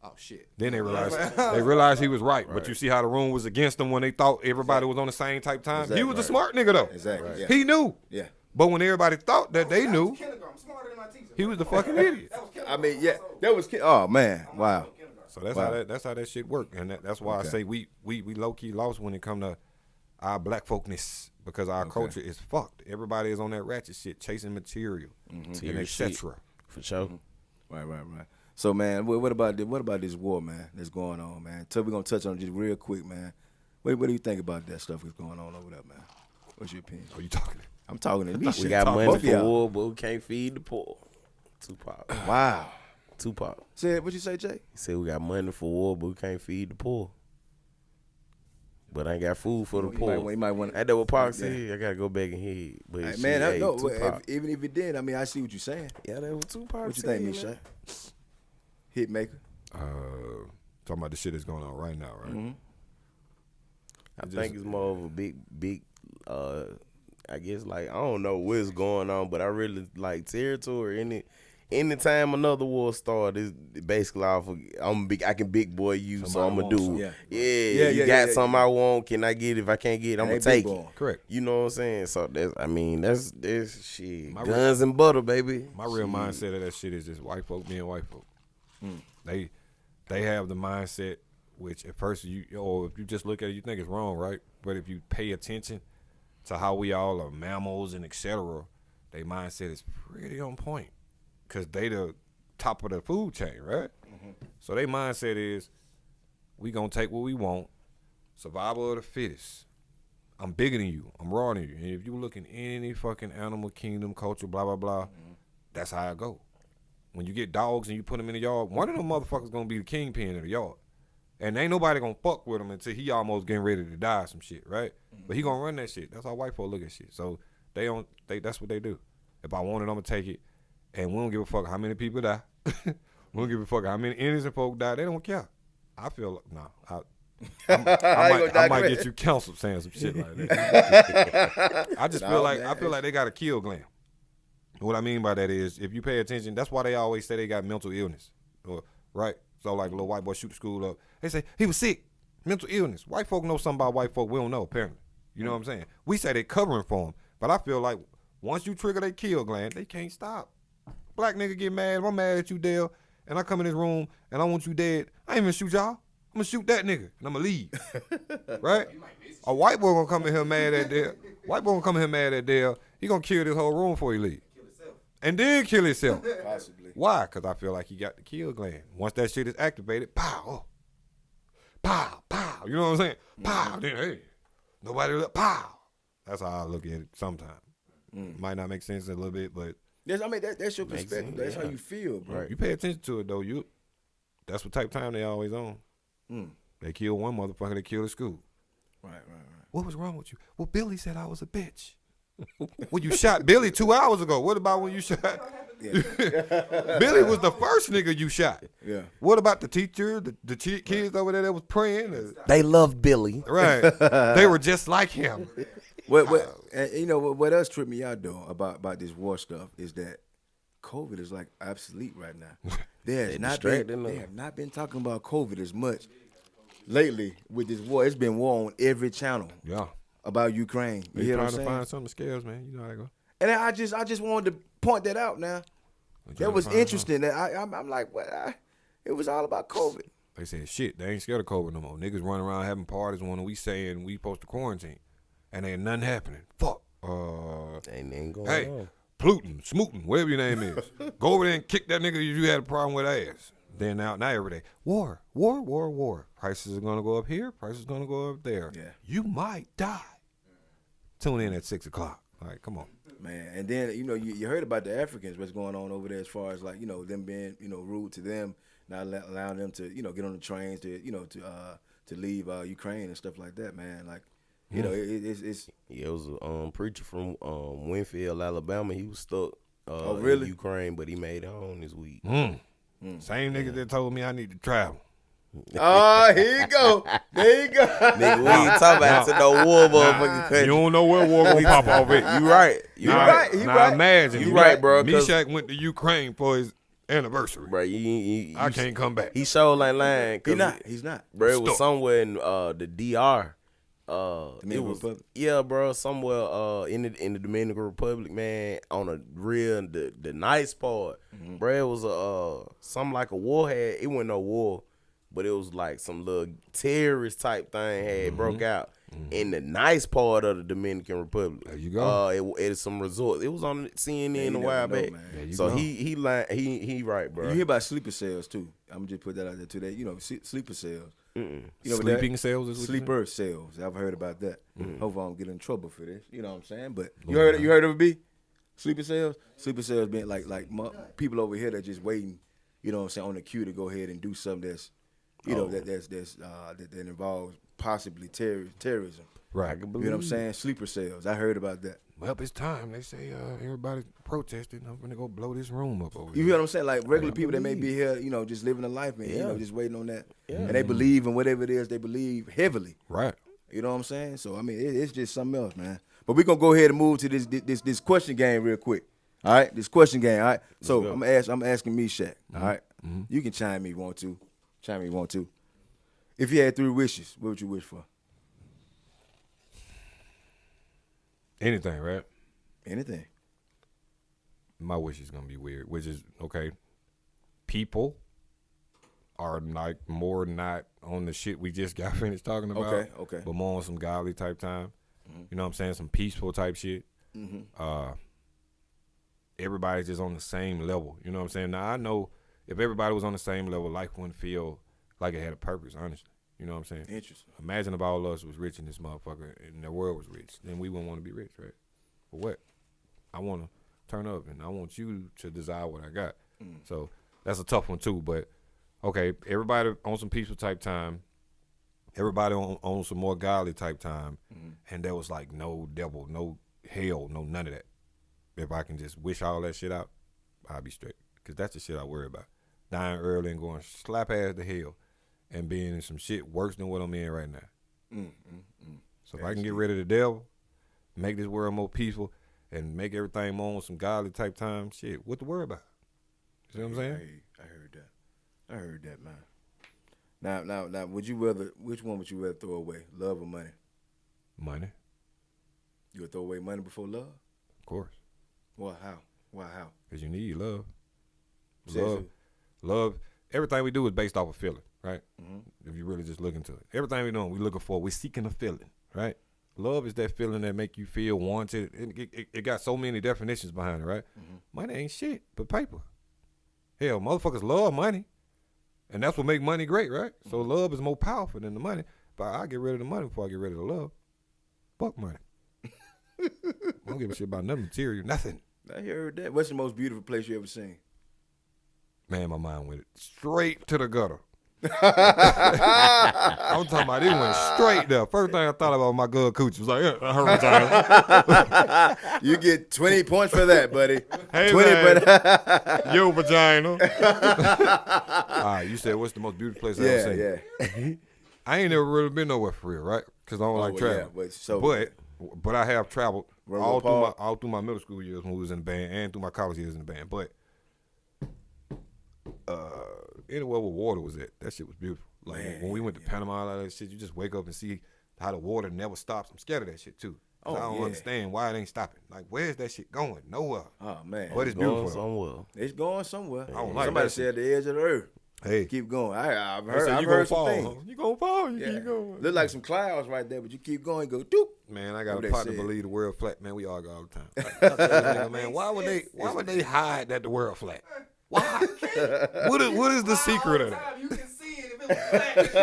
oh shit. Then they realized he was right. But you see how the room was against him when they thought everybody was on the same type time. Exactly. He was a smart nigga though. Exactly. Yeah. He knew. Yeah. But when everybody thought that they knew, I'm smarter than my teacher. he was the fucking idiot. I mean, yeah, that was. Oh man, wow. So that's how that shit work, and that's why I say we low key lost when it come to our black folkness because our culture is fucked. Everybody is on that ratchet shit, chasing material and etc. For sure. Right. So man, what about this war, man? That's going on, man. So we're gonna touch on it just real quick, man. What do you think about that stuff that's going on over there, man? What's your opinion? Are you talking? I'm talking to me. We got money for war, but we can't feed the poor. Tupac. Wow. Tupac. What you say, Jay? He said we got money for war, but we can't feed the poor. But I ain't got food for the poor. You might want. That's what Pac said. I gotta go back and hear it. But Man, no. Tupac. Even if it did, I mean, I see what you're saying. Yeah, that's what Tupac What you said. think, Meshack? Hitmaker. Talking about the shit that's going on right now, right? I think it's more of a big. I guess like I don't know what's going on, but I really like territory anytime another war start, it's basically off of, I can big boy you, so I'm gonna do. You got something I want. Can I get it? If I can't get it, I'm gonna take it. Correct. You know what I'm saying? So that's shit. Guns and butter, baby. My real mindset of that shit is just white folk being white folk. They have the mindset which at first or if you just look at it, you think it's wrong, right? But if you pay attention to how we all are mammals and etc., their mindset is pretty on point. Because they the top of the food chain, right? So their mindset is, we gonna take what we want, survival of the fittest. I'm bigger than you, I'm raw than you. And if you look in any fucking animal kingdom, culture, blah, blah, blah, that's how I go. When you get dogs and you put them in the yard, one of them motherfuckers gonna be the kingpin of the yard. And ain't nobody gonna fuck with him until he almost getting ready to die or some shit, right? But he gonna run that shit. That's how white folk look at shit. So that's what they do. If I want it, I'm gonna take it. And we don't give a fuck how many people die. We don't give a fuck how many innocent folk die. They don't care. I feel I might get you counseled saying some shit like that. I just feel like they got a kill gland. What I mean by that is, if you pay attention, that's why they always say they got mental illness, right? So like a little white boy shoot the school up, they say he was sick, mental illness. White folk know something about white folk we don't know apparently. You know what I'm saying? We say they covering for them, but I feel like once you trigger their kill gland, they can't stop. Black nigga get mad, if I'm mad at you, Dale, and I come in this room and I want you dead, I ain't even shoot y'all. I'm gonna shoot that nigga and I'm gonna leave. Right? A white boy gonna come in here mad at Dale. White boy gonna come in here mad at Dale. He gonna kill this whole room before he leave. And then kill himself. Possibly. Why? Because I feel like he got the kill gland. Once that shit is activated, pow, pow, pow. You know what I'm saying? Pow. Then hey, nobody look. Pow. That's how I look at it sometimes. Might not make sense a little bit, but that's your perspective. That's how you feel, bro. you pay attention to it though. That's what type of time they always on. They kill one motherfucker, they kill the school. Right. What was wrong with you? Well, Billy said I was a bitch. Well, you shot Billy 2 hours ago. What about when you shot? Billy was the first nigga you shot. Yeah. What about the teacher, the kids over there that was praying? They love Billy. Right. They were just like him. And you know what else tripped me out though about this war stuff is that COVID is like obsolete right now. They have not been talking about COVID as much lately with this war. It's been war on every channel. Yeah. About Ukraine. You They hear what I'm trying to saying? find something scares, man. You know how they go. And I just wanted to point that out now. That was interesting. That I'm like, what? It was all about COVID. They said, shit, they ain't scared of COVID no more. Niggas running around having parties when we saying we supposed to quarantine. And ain't nothing happening. Fuck. Ain't going on. Plutin, Smootin, whatever your name is. Go over there and kick that nigga if you had a problem with ass. Then now every day, war. Prices are gonna go up here. Prices are gonna go up there. Yeah. You might die. Tune in at 6 o'clock. All right, come on. Man, and then, you heard about the Africans, what's going on over there as far as like, them being, rude to them, not allowing them to, get on the trains to leave Ukraine and stuff like that, man. Like, it's it was a preacher from Winfield, Alabama. He was stuck really? in Ukraine, but he made it home this week. Same nigga that told me I need to travel. Oh, here you go. There you go. Nigga, we ain't talking about to no war motherfucking country. You don't know where war gonna pop off at. You right. Imagine. You right, bro. Meshack went to Ukraine for his anniversary. Bro, I can't come back. He showed like lying. He's not. Bro, it was somewhere in the DR. Dominican Republic? Yeah, bro, somewhere in the Dominican Republic, man, on a real the nice part. Bro, it was something like a war it wasn't no war, but it was like some little terrorist type thing had broke out in the nice part of the Dominican Republic. There you go. It's some resort. It was on CNN a while back. So he right, bro. You hear about sleeper cells too. I'm gonna just put that out there today. Sleeper cells. Sleeping cells is what sleeper cells. I've heard about that. Hope I don't get in trouble for this. You know what I'm saying? But you heard of it, B? Sleeper cells? Sleeper cells being like people over here that just waiting, you know what I'm saying, on the queue to go ahead and do something that's that involves possibly terrorism. Right. You know what I'm saying? Sleeper cells. I heard about that. Well, it's time. They say everybody's protesting. I'm gonna go blow this room up over You here. hear what I'm saying? Like regular people that may be here, just living a life and just waiting on that. Yeah. And they believe in whatever it is they believe heavily. Right. You know what I'm saying? So I mean, it's just something else, man. But we're gonna go ahead and move to this question game real quick. All right, this question game. All right, so go. I'm asking Meshack. All right, you can chime me if you want to. If you had 3 wishes, what would you wish for? Anything, right? Anything. My wish is gonna be weird, which is okay. People are like more not on the shit we just got finished talking about. Okay. But more on some godly type time. You know what I'm saying? Some peaceful type shit. Everybody's just on the same level. You know what I'm saying? Now I know if everybody was on the same level, life wouldn't feel like it had a purpose, honestly. You know what I'm saying? Interesting. Imagine if all of us was rich in this motherfucker and the world was rich. Then we wouldn't want to be rich, right? For what? I want to turn up and I want you to desire what I got. So that's a tough one too. But okay, everybody on some peaceful type time. Everybody on some more godly type time. And there was like no devil, no hell, no none of that. If I can just wish all that shit out, I'll be straight. Because that's the shit I worry about. Dying early and going slap ass to hell and being in some shit worse than what I'm in right now. So if I can get rid of the devil, make this world more peaceful, and make everything more on some godly type time, shit, what to worry about? You see what I'm saying? I heard that, man. Now, which one would you rather throw away, love or money? Money, You would throw away money before love? of course. Well, how? Why how? Because you need love. Seriously? Love. Everything we do is based off of feeling, right? If you really just look into it. Everything we're doing, we're seeking a feeling, right? Love is that feeling that make you feel wanted. It got so many definitions behind it, right? Money ain't shit but paper. Hell, motherfuckers love money. And that's what make money great, right? So love is more powerful than the money. But I get rid of the money before I get rid of the love. Fuck money. I don't give a shit about nothing material, nothing. I heard that. What's the most beautiful place you ever seen? Man, my mind went straight to the gutter. I'm talking about it went straight there. First thing I thought about my good coochie was like, I heard vagina. You get 20 points for that, buddy. Hey, 20 man. for that. Yo, vagina. All right, you said what's the most beautiful place I ever seen? Yeah. I ain't never really been nowhere for real, right? Because I don't like travel. But I have traveled all through my middle school years when we was in the band and through my college years in the band. But anywhere where water was at, that shit was beautiful. Like when we went to Panama, all that shit, you just wake up and see how the water never stops. I'm scared of that shit too. I don't understand why it ain't stopping. Like, where's that shit going? Nowhere. Oh man, but it's beautiful. Somewhere. It's going somewhere. I don't like Somebody that said shit. the edge of the earth. Hey, Keep going. I've they heard. say I've you heard gonna some fall. things. Huh? You gonna fall. You keep going. Look like some clouds right there, but you keep going. Go doop. Man, I got What a they partner said. believe the world flat. Man, we argue all the time. I tell this nigga, man, why would they hide that the world flat? Why? What is the secret of that? You can see it if it was flat. It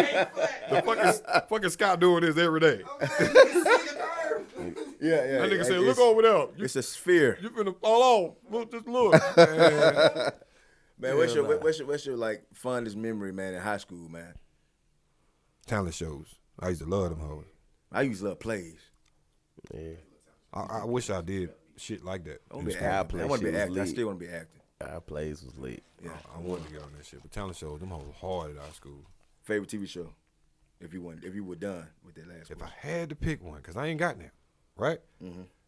ain't flat. The fucking Scott doing this every day. You can see the curve. Yeah. That nigga said, It's- look over there. It's a sphere. You finna fall off. Look, just look. Man. Man, what's your like fondest memory, man, in high school, man? Talent shows. I used to love them hoes. I used to love plays. Yeah. I wish I did shit like that. I want to be Our acting. I want to be play shit was acting. I lit. still want to be acting. Our plays was lit. Yeah. I wanted to get on that shit. But talent shows, them hoes hard at our school. Favorite TV show? If you were done with that last If one. I had to pick one, because I ain't got now, right?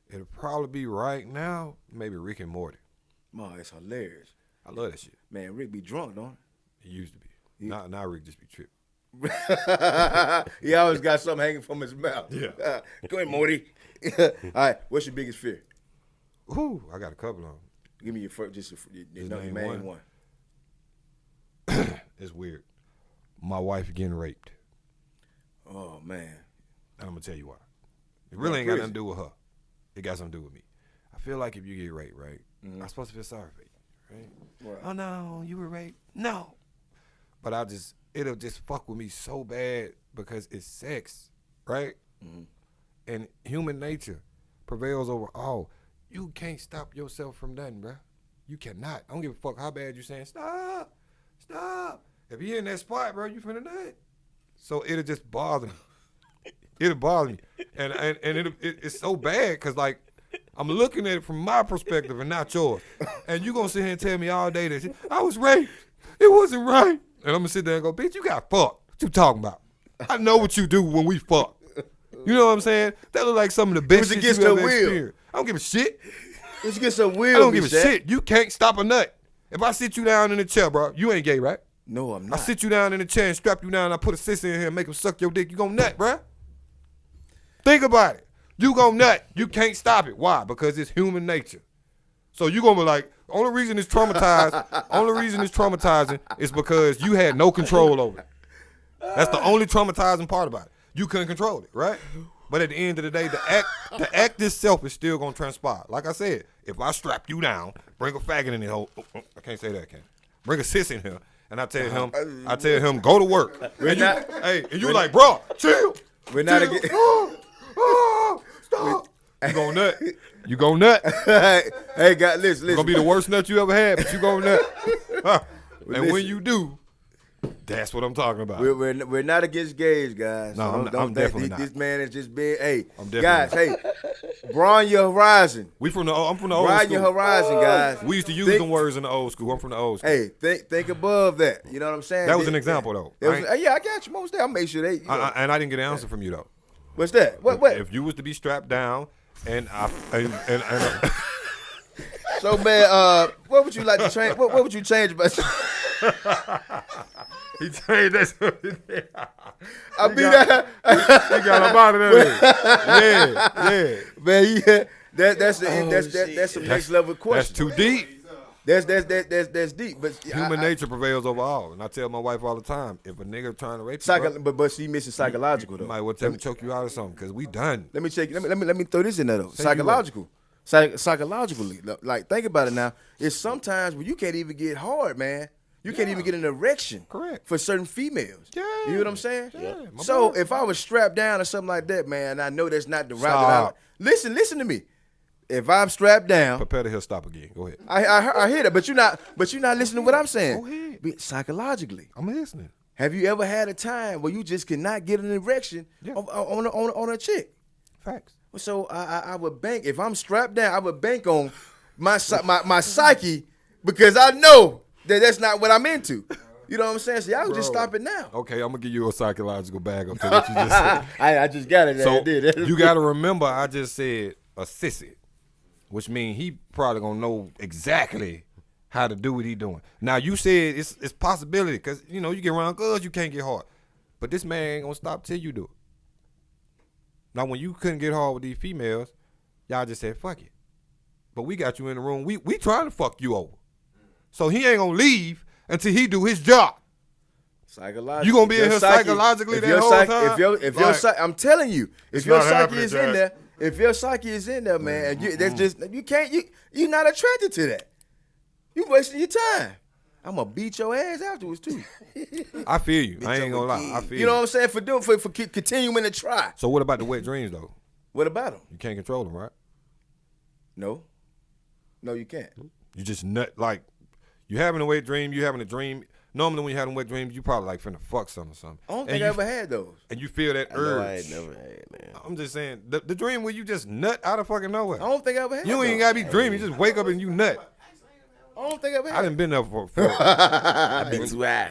It'd probably be right now, maybe Rick and Morty. Man, it's hilarious. I love that shit. Man, Rick be drunk, don't It used to be. Now Rick just be tripping. he? He always got something hanging from his mouth. Yeah. Go ahead, Morty. All right, what's your biggest fear? Ooh, I got a couple of them. Give me your first, your name main one? one. It's weird. My wife getting raped. Oh man, I'm going to tell you why. It really ain't got nothing to do with her. It got something to do with me. I feel like if you get raped, right, I'm supposed to feel sorry for you, right? Right. Oh, no, you were raped. No. But it'll just fuck with me so bad because it's sex, right? And human nature prevails over all. You can't stop yourself from nothing, bro. You cannot. I don't give a fuck how bad you saying, stop. If you in that spot, bro, you finna nut. So it'll just bother me. It'll bother me. And it's so bad because, like, I'm looking at it from my perspective and not yours. And you gonna sit here and tell me all day that I was raped. It wasn't right. And I'm gonna sit there and go, bitch, you got fucked. What you talking about? I know what you do when we fuck. You know what I'm saying? That look like some of the best was shit against you ever her will. experienced. I don't give a shit. Let's get some weird. I don't give a shit. You can't stop a nut. If I sit you down in the chair, bro, you ain't gay, right? No, I'm I not. sit you down in the chair and strap you down. I put a sissy in here and make him suck your dick. You gon' nut, bro. Think about it. You gon' nut. You can't stop it. Why? Because it's human nature. So you gonna be like, only reason it's traumatizing is because you had no control over it. That's the only traumatizing part about it. You couldn't control it, right? But at the end of the day, the act itself is still gonna transpire. Like I said, if I strap you down, bring a faggot in the hole. I can't say that, can I? Bring a sis in here, and I tell him, go to work. And you like, bro, chill. We're not chill. again. Stop. You gon' nut. You gon' nut. Hey, God, listen. It's gonna be the worst nut you ever had, but you gon' nut. And when you do, that's what I'm talking about. We're not against gays, guys. No, So I'm definitely not. This man is just being. Hey, definitely guys. not. Hey, broaden your horizon. I'm from the old school. Broaden your horizon, guys. We used to use them words in the old school. I'm from the old school. Hey, think above that. You know what I'm saying? That was an example, though. Yeah, I got you. Most of that, I'll make sure they. And I didn't get an answer from you, though. What's that? What? If you was to be strapped down, and So, man, what would you like to change? What would you change about? he changed that. I mean, he got him out of there. Yeah. Man, yeah. That's some next level question. That's too deep. That's deep. But Human nature prevails over all, and I tell my wife all the time: if a nigga trying to rape you, but she missing psychological though. you might well tell me to choke you out or something, because we done. Let me check. Let me throw this in there though. Psychological. Psychologically, like think about it now. It's sometimes where you can't even get hard, man. You can't even get an erection. Correct. For certain females. Yeah. You know what I'm saying? Yeah. So if I was strapped down or something like that, man, I know that's not the route Stop. that I listen to me. If I'm strapped down, Prepare to hear stop again. Go ahead. I hear that, but you're not listening to what I'm saying. Go ahead. Psychologically. I'm listening. Have you ever had a time where you just cannot get an erection on a chick? Facts. So I would bank, if I'm strapped down, I would bank on my psyche, because I know that's not what I'm into. You know what I'm saying? So y'all can just stop it now. Okay, I'm gonna give you a psychological bag up to what you just said. I just got it. So you gotta remember, I just said a sissy, which means he probably gonna know exactly how to do what he doing. Now you said it's possibility, because you know you get around girls, you can't get hard, but this man ain't gonna stop till you do it. Now when you couldn't get hard with these females, y'all just said fuck it. But we got you in the room. We trying to fuck you over. So he ain't gonna leave until he do his job. Psychologically, you gonna be in here psychologically that whole time? If your psyche, I'm telling you, if your psyche is in there, man, and that's just you're not attracted to that. You wasting your time. I'm gonna beat your ass afterwards too. I feel you. I ain't gonna lie. I feel you. You know what I'm saying? For continuing to try. So what about the wet dreams though? What about them? You can't control them, right? No, you can't. You just nut, like you having a wet dream. You having a dream. Normally when you having wet dreams, you probably like finna fuck something or something. I don't think I ever had those. And you feel that urge. I ain't never had, man. I'm just saying the dream where you just nut out of fucking nowhere. I don't think I ever had. You ain't gotta be dreaming. You just wake up and you nut. I don't think I ever had. I done been there for I be too high.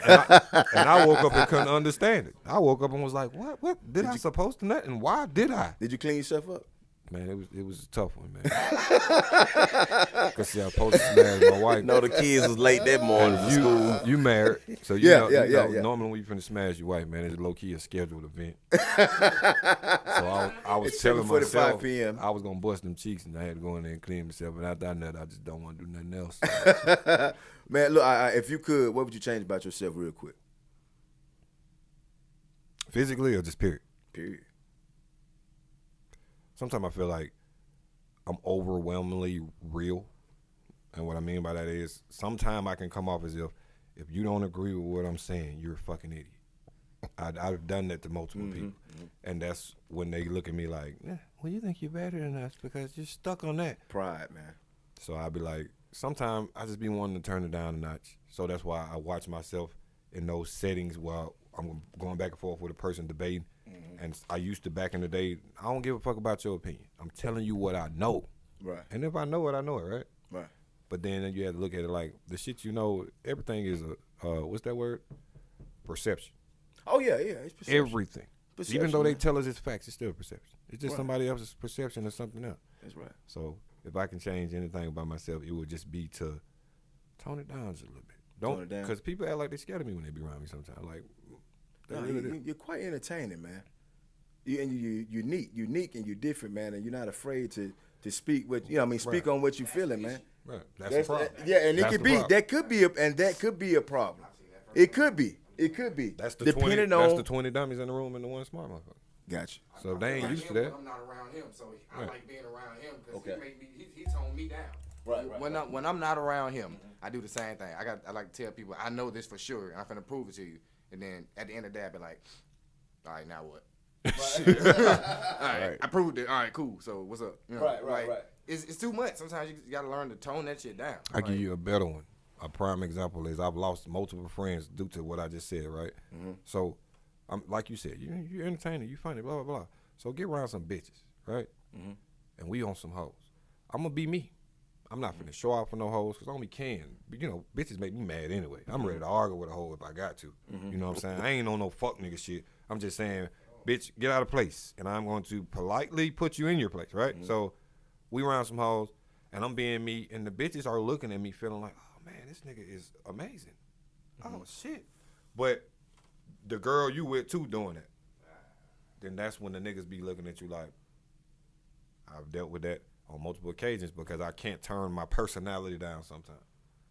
and I woke up and couldn't understand it. I woke up and was like, what did I supposed to nut, and why did I? Did you clean yourself up? Man, it was a tough one, man. Cause see, I was supposed to smash my wife. No, the kids was late that morning from school. You married, so you know. Normally when you finna smash your wife, man, it's low key a scheduled event. So I was telling myself PM. I was gonna bust them cheeks, and I had to go in there and clean myself. And after I nut, I just don't want to do nothing else. Man, look, if you could, what would you change about yourself real quick? Physically or just period? Period. Sometimes I feel like I'm overwhelmingly real. And what I mean by that is sometimes I can come off as if you don't agree with what I'm saying, you're a fucking idiot. I've done that to multiple people. Mm-hmm. And that's when they look at me like, well, you think you're better than us because you're stuck on that. Pride, man. So I'll be like, sometimes I just be wanting to turn it down a notch. So that's why I watch myself in those settings while I'm going back and forth with a person debating. Mm-hmm. And I used to, back in the day, I don't give a fuck about your opinion. I'm telling you what I know. Right. And if I know it, I know it, right? Right. But then you have to look at it like the shit you know, everything is what's that word? Perception. Oh, yeah, it's perception. Everything. Perception, even though they tell us it's facts, it's still perception. It's just somebody else's perception of something else. That's right. So if I can change anything about myself, it would just be to tone it down just a little bit. Tone it down. Because people act like they're scared of me when they be around me sometimes. Like, No, you're quite entertaining, man. You're unique, and you're different, man. And you're not afraid to speak what speak on what you're feeling, man. right. That's the problem. And That's the problem. that could be a problem. It could be. That's the depending 20. on. That's the 20 dummies in the room and the one smart motherfucker. Gotcha. So if they ain't used to When that. I'm not around him, so I like being around him because Okay. he toned me down. Right. When I'm not around him, I do the same thing. I like to tell people I know this for sure, and I'm finna prove it to you. And then at the end of the day, I be like, all right, now what? All right, I proved it. All right, cool. So what's up? You know, Right. It's too much. Sometimes you gotta learn to tone that shit down. I give you a better one. A prime example is I've lost multiple friends due to what I just said, right? So, I'm like you said, you're entertaining, you funny, blah, blah, blah. So get around some bitches, right? And we on some hoes. I'm going to be me. I'm not finna show out for no hoes because I only can. But, bitches make me mad anyway. I'm ready to argue with a hoe if I got to. You know what I'm saying? I ain't on no fuck nigga shit. I'm just saying, bitch, get out of place. And I'm going to politely put you in your place, right? So we around some hoes, and I'm being me, and the bitches are looking at me feeling like, oh, man, this nigga is amazing. Oh, shit. But the girl you with, too, doing that. Then that's when the niggas be looking at you like, I've dealt with that on multiple occasions because I can't turn my personality down sometimes.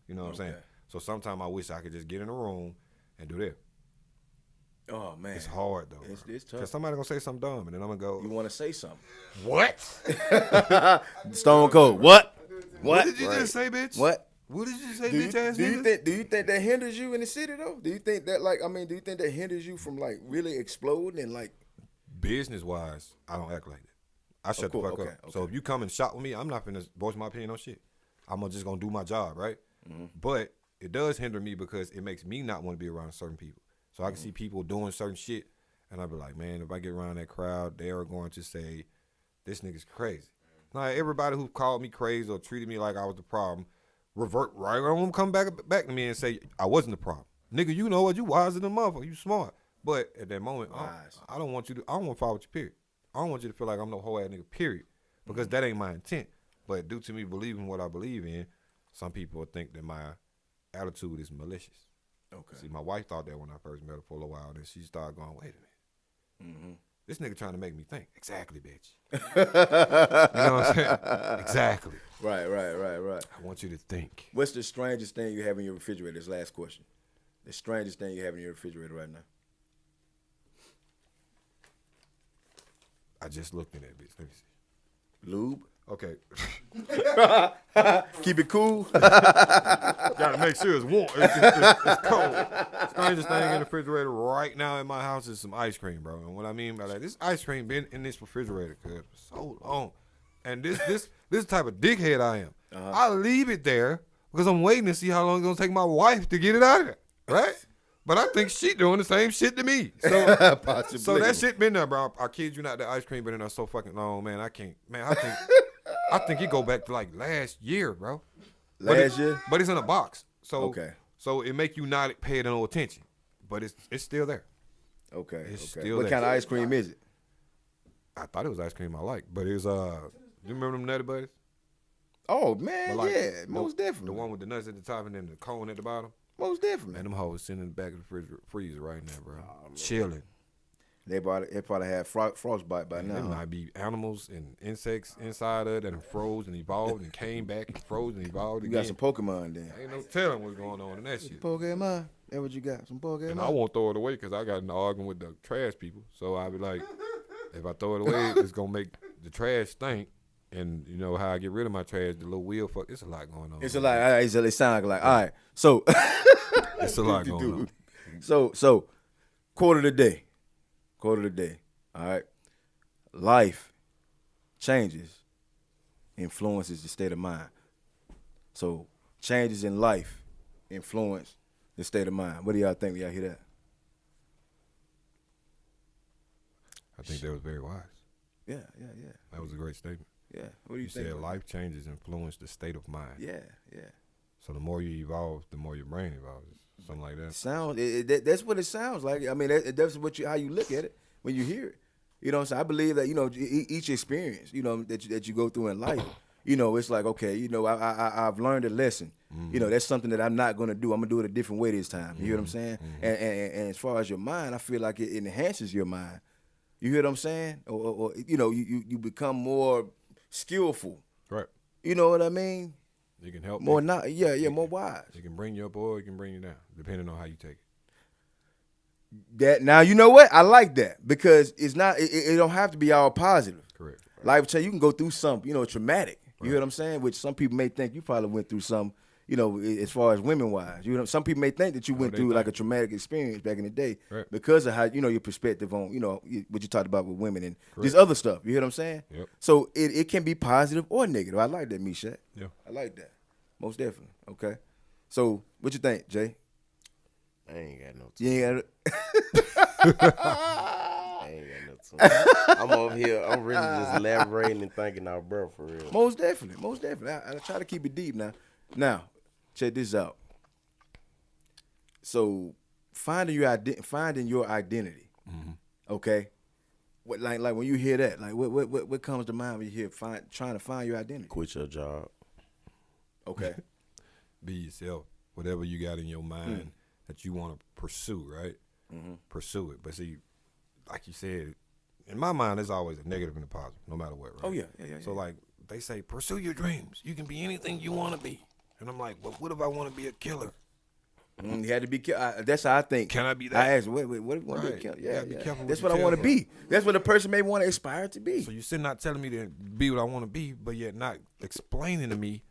You know what I'm saying? So sometimes I wish I could just get in a room and do that. Oh man, It's hard though. It's tough. Because somebody gonna say something dumb and then I'm gonna go, You want to say something? what? Stone Cold. What? What did you just say, bitch? What? What did you say, Do bitch ass you nigga? think that hinders you in the city though? Do you think that do you think that hinders you from like really exploding and like? Business wise, I don't act like that. I shut the cool. fuck Okay, up. So if you come and shop with me, I'm not finna voice my opinion on shit. I'm just gonna do my job, right? But it does hinder me because it makes me not want to be around certain people. So I can see people doing certain shit, and I be like, man, if I get around that crowd, they are going to say, this nigga's crazy. Now everybody who called me crazy or treated me like I was the problem, revert right on, come back to me and say I wasn't the problem. Nigga, you know what? You wiser than motherfucker. You smart. But at that moment, I don't want you to. I don't want to follow with you. Period. I don't want you to feel like I'm no whole ass nigga. Period. Because that ain't my intent. But due to me believing what I believe in, some people think that my attitude is malicious. Okay. See, my wife thought that when I first met her for a little while. Then she started going, wait a minute. This nigga trying to make me think. Exactly, bitch. You know what I'm saying? Exactly. Right. I want you to think. What's the strangest thing you have in your refrigerator? This last question. The strangest thing you have in your refrigerator right now. I just looked in that bitch. Let me see. Lube. Okay. Keep it cool. Gotta make sure it's warm. It's cold. Strangest thing in the refrigerator right now in my house is some ice cream, bro. And what I mean by that, this ice cream been in this refrigerator for so long. And this type of dickhead I am. I leave it there because I'm waiting to see how long it's gonna take my wife to get it out of there. Right? But I think she doing the same shit to me. So, Possibly. so that shit been there, bro. I kid you not, the ice cream been in there so fucking long, man. I can't, man. I think it go back to like last year, bro. Last year? But it's in a box. So Okay. So it make you not pay it no attention. But it's still there. Okay. It's okay. still What there. kind of ice cream is it? I thought it was ice cream I like. But it was, you remember them Nutty Buddies? Oh man, But like, yeah, most definitely. The one with the nuts at the top and then the cone at the bottom. Most definitely. Man, them hoes sitting in the back of the freezer right now, bro. Chilling. They probably had frostbite by now. There might be animals and insects inside of it that have froze and evolved and came back and froze and evolved You again. got some Pokemon then. Ain't no telling what's going on in that shit. Pokemon. That what you got? Some Pokemon. And I won't throw it away because I got in an argument with the trash people. So I be like, if I throw it away, it's gonna make the trash stink. And you know how I get rid of my trash, the little wheel fuck. It's a lot going on. It's a lot. It sound like all right. So It's a lot going on. So quarter of the day. All right. Life changes, influences the state of mind. So changes in life influence the state of mind. What do y'all think when y'all hear that? I think that was very wise. Yeah. That was a great statement. Yeah. What do you You think? said life changes influence the state of mind. Yeah. So the more you evolve, the more your brain evolves. Something like that. That's what it sounds like. I mean, that's how you look at it when you hear it. You know what I'm saying? I believe that each experience that you go through in life, you know, it's like, okay, you know, I've learned a lesson. You know, that's something that I'm not going to do. I'm going to do it a different way this time. You hear what I'm saying? And as far as your mind, I feel like it enhances your mind. You hear what I'm saying? Or you know, you become more skillful. Right. You know what I mean? You can help. More more wise. It can bring you up or it can bring you down, depending on how you take it. That now, you know what? I like that because it's not. It don't have to be all positive. Correct. Like I tell you can go through something, you know, traumatic. You hear what I'm saying? Which some people may think you probably went through some, you know, as far as women wise. You know, some people may think that you went through like a traumatic experience back in the day because of how, you know, your perspective on, you know, what you talked about with women and just other stuff. You hear what I'm saying? Yep. So it can be positive or negative. I like that, Meshack. Yeah. I like that. Most definitely. Okay. So what you think, Jay? I ain't got no You ain't got I ain't got no time. I'm over here. I'm really just elaborating and thinking out, bro, for real. Most definitely. Most definitely. I try to keep it deep now. Now, check this out. So, finding your identity. Okay. What like when you hear that, like what comes to mind when you hear trying to find your identity? Quit your job. Okay. Be yourself. Whatever you got in your mind that you want to pursue, right? Pursue it. But see, like you said, in my mind, there's always a negative and a positive, no matter what, right? Oh yeah. So like they say, pursue your dreams. You can be anything you want to be. And I'm like, but what if I want to be a killer? You had to be careful. That's how I think. Can I be that? I asked, what if you want to be a Right. killer? You Yeah, gotta be careful That's what what you I want to tell be. That's what a person may want to aspire to be. So you're sitting not telling me to be what I want to be, but yet not explaining to me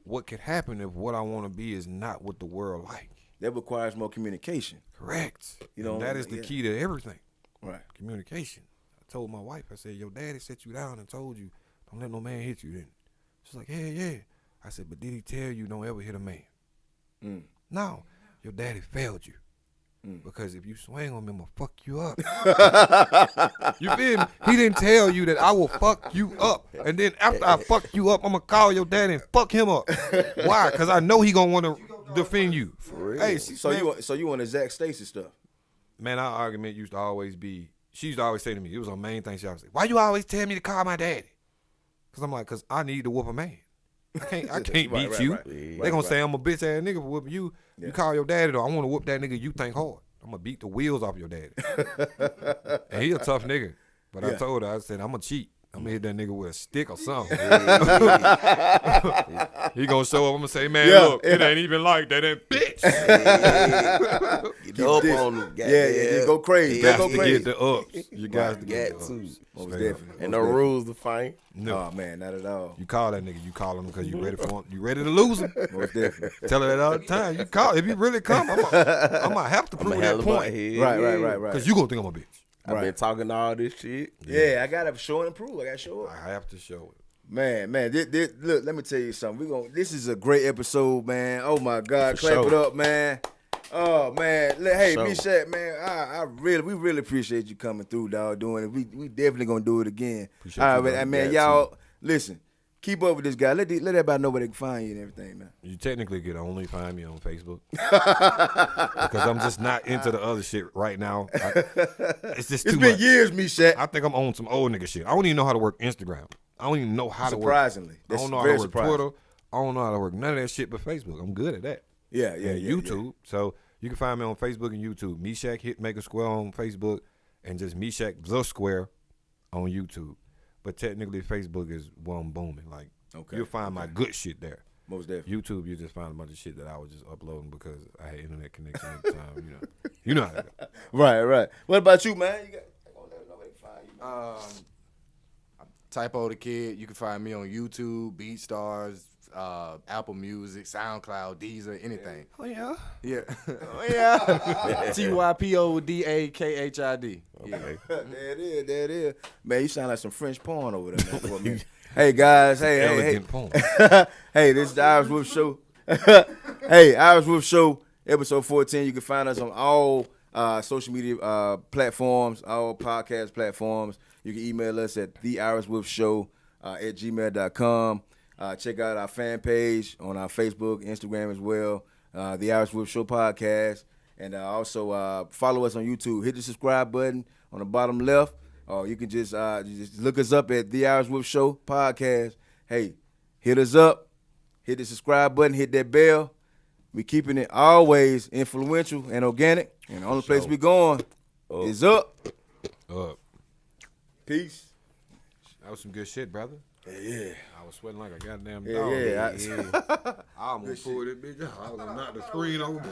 what could happen if what I want to be is not what the world like. That requires more communication. Correct. You know, and that is the key to everything. Right. Communication. I told my wife, I said, your daddy set you down and told you, don't let no man hit you then. She's like, yeah. I said, but did he tell you don't ever hit a man? No, your daddy failed you. Because if you swing on me, I'm going to fuck you up. You feel me? He didn't tell you that I will fuck you up. And then after I fuck you up, I'm going to call your daddy and fuck him up. Why? Because I know he going to want to defend you. For real. Hey, So you want the Zach Stacy stuff? Man, our argument used to always be, she used to always say to me, it was a main thing she always say, why you always tell me to call my daddy? Because I'm like, because I need to whoop a man. I can't beat you. They gonna say I'm a bitch ass nigga for whooping you. You call your daddy though. I want to whoop that nigga you think hard. I'm gonna beat the wheels off your daddy. And he a tough nigga. But I told her, I said, I'm gonna cheat. I'm gonna hit that nigga with a stick or something. He gonna show up. I'm gonna say, man, look, it ain't even like that, and bitch. Get up on him. Yeah, go crazy. You Go got to crazy. get the ups. You guys to get Got the to. ups. Most Straight up. definitely. And no rules to fight. No. Oh man, not at all. You call that nigga. You call him because you ready for him. You ready to lose him. Most definitely. Tell her that all the time. You call. If you really come, I'm gonna have to prove that point. Right. Because you gonna think I'm a bitch. I've been talking all this shit. Yeah, I gotta show and improve. I gotta show up. I have to show it. Man, look, let me tell you something. This is a great episode, man. Oh my God, For clap sure. it up, man. Oh man, hey, Sure. Meshack, man, we really appreciate you coming through, dog. Doing it, we definitely gonna do it again. Appreciate All you, right, brother. man, y'all, listen, keep up with this guy. Let everybody know where they can find you and everything, man. You technically could only find me on Facebook because I'm just not into the other shit right now. It's just It's too been much. years, Meshack. I think I'm on some old nigga shit. I don't even know how to work Instagram. I don't even know how to work. Surprisingly, I that's don't know how very to work surprising. Twitter. I don't know how to work none of that shit but Facebook. I'm good at that. Yeah, And YouTube. So you can find me on Facebook and YouTube. Meshack Hitmaker Square on Facebook and just Meshack the Square on YouTube. But technically Facebook is where I'm booming. Like you'll find my good shit there. Most definitely. YouTube, you just find a bunch of shit that I was just uploading because I had internet connection at the time. You know how that go. Right. What about you, man? You got. Let them know where they can find you. Typo the Kid. You can find me on YouTube, BeatStars, Apple Music, SoundCloud, Deezer, anything. Oh, yeah? Yeah. TYPODAKHID. Yeah. There it is. Man, you sound like some French porn over there, man. For me. Hey guys, hey. Elegant poem. Hey, this is the Irish Wolf Show. Hey, Irish Wolf Show, episode 14. You can find us on all social media platforms, all podcast platforms. You can email us at theirishwolfshow at gmail.com. Check out our fan page on our Facebook, Instagram as well, The Irish Wolf Show Podcast. And also follow us on YouTube. Hit the subscribe button on the bottom left. Or you can just look us up at The Irish Wolf Show Podcast. Hey, hit us up. Hit the subscribe button. Hit that bell. We keeping it always influential and organic. And the only place we going is up. Peace. That was some good shit, brother. Yeah. I was sweating like a goddamn dog. Yeah. I almost pulled it, bitch. I was gonna knock the screen over.